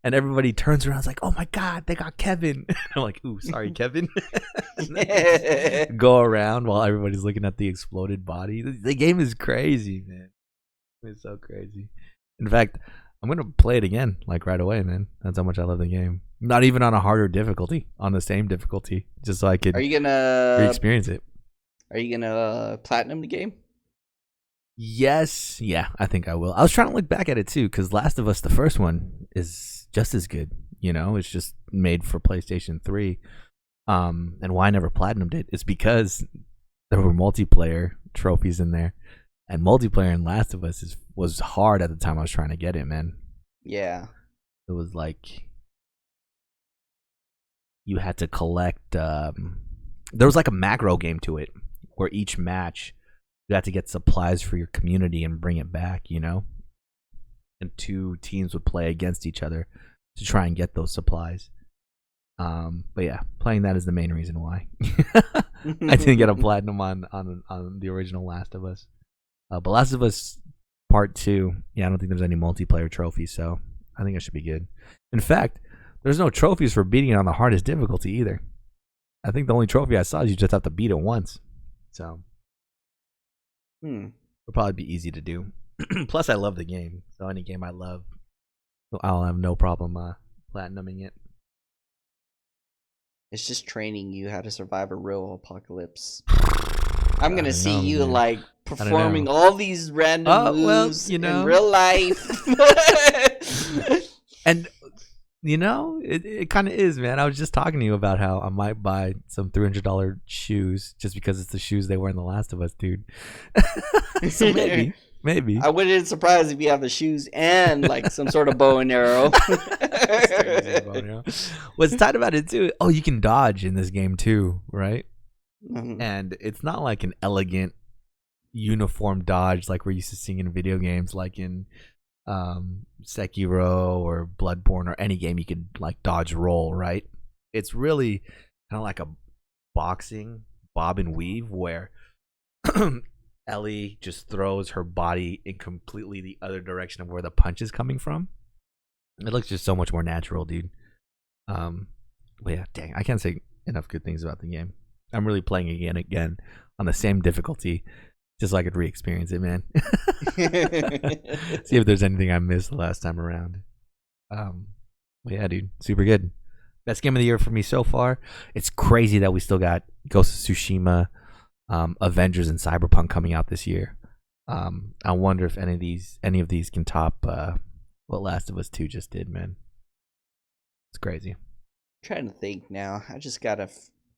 And everybody turns around, it's like, oh my God, they got Kevin. I'm like, ooh, sorry, Kevin. Go around while everybody's looking at the exploded body. The game is crazy, man. It's so crazy. In fact, I'm going to play it again, like right away, man. That's how much I love the game. Not even on a harder difficulty, on the same difficulty, just so I could re-experience it. Are you going to platinum the game? Yes. Yeah, I think I will. I was trying to look back at it too, because Last of Us, the first one, is just as good. You know, it's just made for PlayStation 3. And why I never platinumed it is because there were multiplayer trophies in there. And multiplayer in Last of Us was hard at the time I was trying to get it, man. Yeah. It was like you had to collect. There was like a macro game to it where each match you had to get supplies for your community and bring it back, you know? And 2 teams would play against each other to try and get those supplies. But yeah, playing that is the main reason why. I didn't get a platinum on the original Last of Us. But Last of Us Part 2, yeah, I don't think there's any multiplayer trophies, so I think I should be good. In fact, there's no trophies for beating it on the hardest difficulty either. I think the only trophy I saw is you just have to beat it once. So, it'll probably be easy to do. Plus, I love the game, so any game I love, I'll have no problem platinuming it. It's just training you how to survive a real apocalypse. I'm gonna see you man. Like performing all these random moves in real life. And you know, it kind of is, man. I was just talking to you about how I might buy some $300 shoes just because it's the shoes they wear in The Last of Us, dude. So maybe. I wouldn't be surprised if you have the shoes and like some sort of bow and arrow. What's tight about it too? Oh, you can dodge in this game too, right? Mm-hmm. And it's not like an elegant uniform dodge like we're used to seeing in video games, like in Sekiro or Bloodborne or any game you could like dodge roll, right? It's really kind of like a boxing bob and weave where Ellie just throws her body in completely the other direction of where the punch is coming from. It looks just so much more natural, dude. But yeah, dang, I can't say enough good things about the game. I'm really playing again on the same difficulty, just so I could re-experience it, man. See if there's anything I missed the last time around. But yeah, dude, super good. Best game of the year for me so far. It's crazy that we still got Ghost of Tsushima, Avengers, and Cyberpunk coming out this year. I wonder if any of these can top what Last of Us 2 just did, man. It's crazy. I'm trying to think now. I just gotta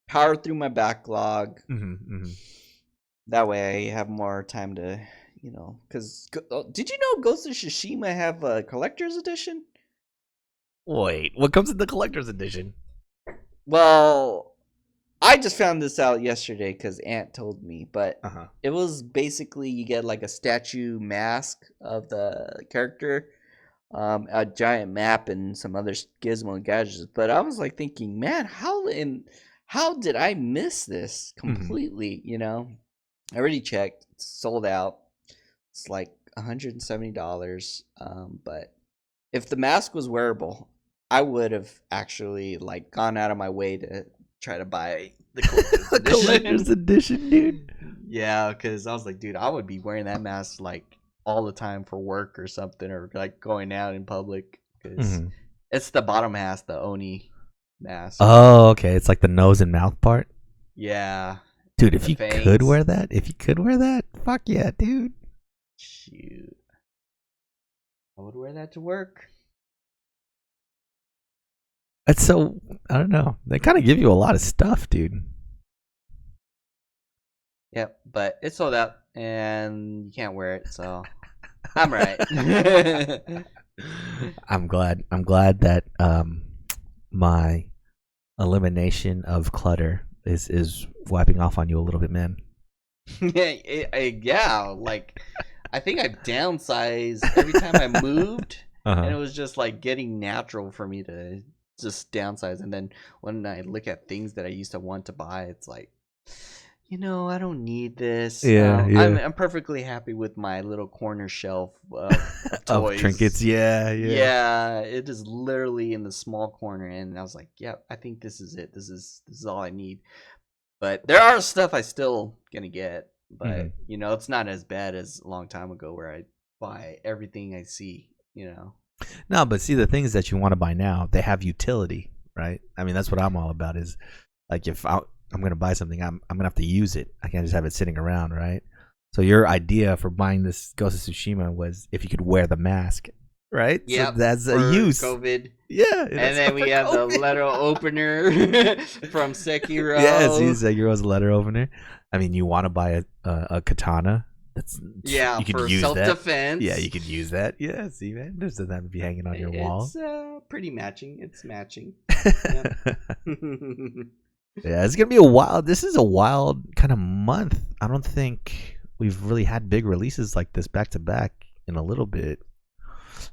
power through my backlog. That way I have more time to, because did you know Ghost of Tsushima have a collector's edition? Wait, what comes in the collector's edition? Well, I just found this out yesterday because Aunt told me, but it was basically you get like a statue mask of the character, a giant map, and some other gizmo gadgets. But I was like thinking, man, how did I miss this completely? I already checked. It's sold out. It's like $170. But if the mask was wearable, I would have actually like gone out of my way to try to buy the collector's edition, dude. Yeah, because I was like, dude, I would be wearing that mask like all the time for work or something, or like going out in public. Because it's the bottom half, the Oni mask. Oh, okay. It's like the nose and mouth part. Yeah. Dude, if you could wear that, fuck yeah, dude. Shoot. I would wear that to work. That's so, I don't know. They kind of give you a lot of stuff, dude. Yep, but it's sold out and you can't wear it, so I'm right. I'm glad that my elimination of clutter is wiping off on you a little bit, man. Yeah, like I think I downsized every time I moved, and it was just like getting natural for me to just downsize. And then when I look at things that I used to want to buy, it's like, I don't need this. Yeah, I'm perfectly happy with my little corner shelf of toys. Of trinkets. Yeah. Yeah, it is literally in the small corner, and I was like, yeah, I think this is it. This is all I need. But there are stuff I still gonna get, but it's not as bad as a long time ago where I buy everything I see. No, but see, the things that you want to buy now, they have utility, right? I mean, that's what I'm all about. Is like if I'm gonna buy something, I'm gonna have to use it. I can't just have it sitting around, right? So your idea for buying this Ghost of Tsushima was if you could wear the mask, right? Yeah, so that's a use. COVID. Yeah, and then we have the letter opener from Sekiro. Yes, Sekiro's letter opener. I mean, you want to buy a katana? You could use self-defense. Yeah, you could use that. Yeah, see, man, this doesn't have to be hanging on your wall. It's pretty matching. It's matching. Yeah, it's gonna be a wild. This is a wild kind of month. I don't think we've really had big releases like this back to back in a little bit.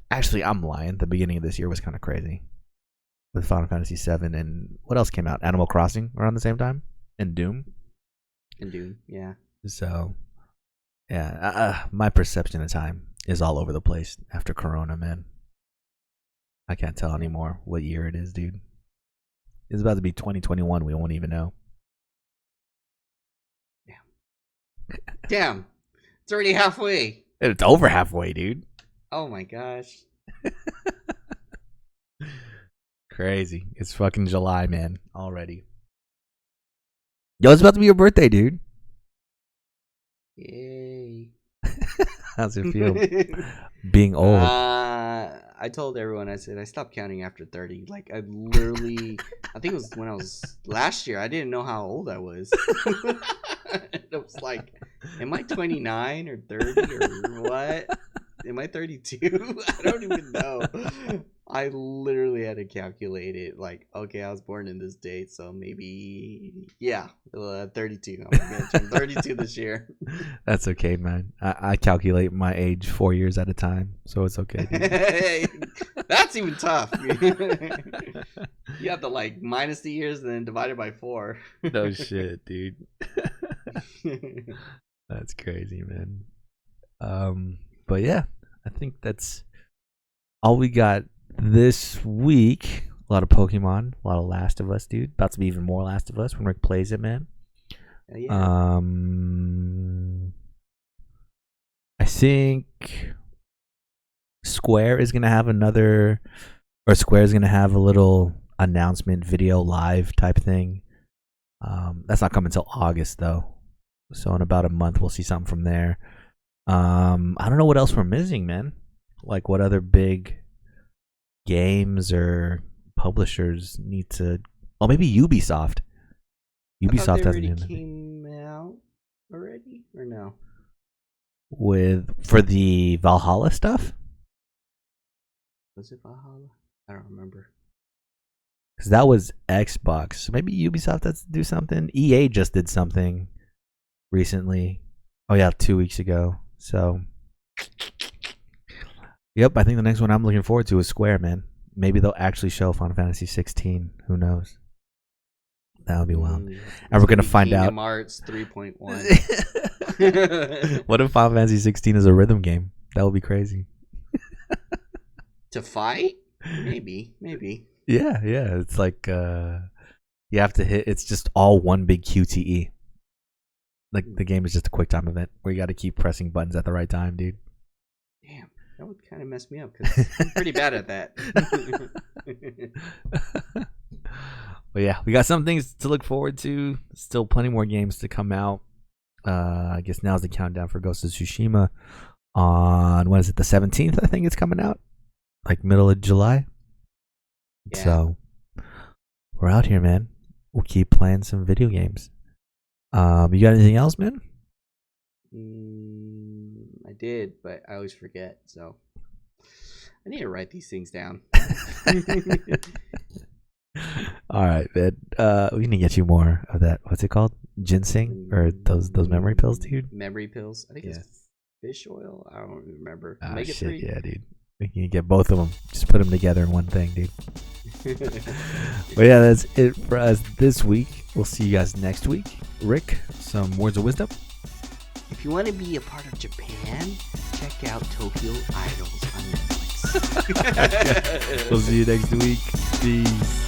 Actually, I'm lying. The beginning of this year was kind of crazy with Final Fantasy VII, and what else came out? Animal Crossing around the same time, and Doom. Yeah. So, yeah, my perception of time is all over the place after Corona, man. I can't tell anymore what year it is, dude. It's about to be 2021. We won't even know. Damn. It's already halfway. It's over halfway, dude. Oh my gosh. Crazy. It's fucking July, man. Already. Yo, it's about to be your birthday, dude. Yay. How's it feel? Being old. I told everyone, I said I stopped counting after 30. Like I literally I think it was when I was last year, I didn't know how old I was. It was like, am I 29 or 30 or what? Am I 32? I don't even know. I literally had to calculate it. Like, okay, I was born in this date, so maybe 32. I'm gonna turn 32 this year. That's okay, man. I calculate my age 4 years at a time, so it's okay. That's even tough. You have to like minus the years and then divide it by 4. No shit, dude. That's crazy, man. But yeah, I think that's all we got this week. A lot of Pokemon, a lot of Last of Us, dude. About to be even more Last of Us when Rick plays it, man. Yeah. I think Square is gonna have a little announcement video live type thing. That's not coming until August though, so in about a month we'll see something from there. I don't know what else we're missing, man. Like what other big games or publishers need to? Oh, maybe Ubisoft. Ubisoft hasn't came out already, or no? For the Valhalla stuff. Was it Valhalla? I don't remember. Because that was Xbox. So maybe Ubisoft has to do something. EA just did something recently. Oh yeah, 2 weeks ago. So, yep. I think the next one I'm looking forward to is Square, man. Maybe they'll actually show Final Fantasy 16. Who knows? That would be wild. And we're gonna find out. Kingdom Hearts 3.1. What if Final Fantasy 16 is a rhythm game? That would be crazy. To fight? Maybe. Yeah. It's like you have to hit. It's just all one big QTE. Like the game is just a quick time event where you got to keep pressing buttons at the right time, dude. Damn, that would kind of mess me up because I'm pretty bad at that. But yeah, we got some things to look forward to. Still plenty more games to come out. I guess now's the countdown for Ghost of Tsushima. on, what is it, the 17th? I think it's coming out, like middle of July. Yeah. So we're out here, man. We'll keep playing some video games. You got anything else, man? I did, but I always forget. So I need to write these things down. All right, man. We need to get you more of that. What's it called? Ginseng or those memory pills, dude? Memory pills. I think it's fish oil. I don't remember. Oh, Omega 3. Yeah, dude. We can get both of them. Just put them together in one thing, dude. But yeah, that's it for us this week. We'll see you guys next week. Rick, some words of wisdom? If you want to be a part of Japan, check out Tokyo Idols on Netflix. We'll see you next week. Peace.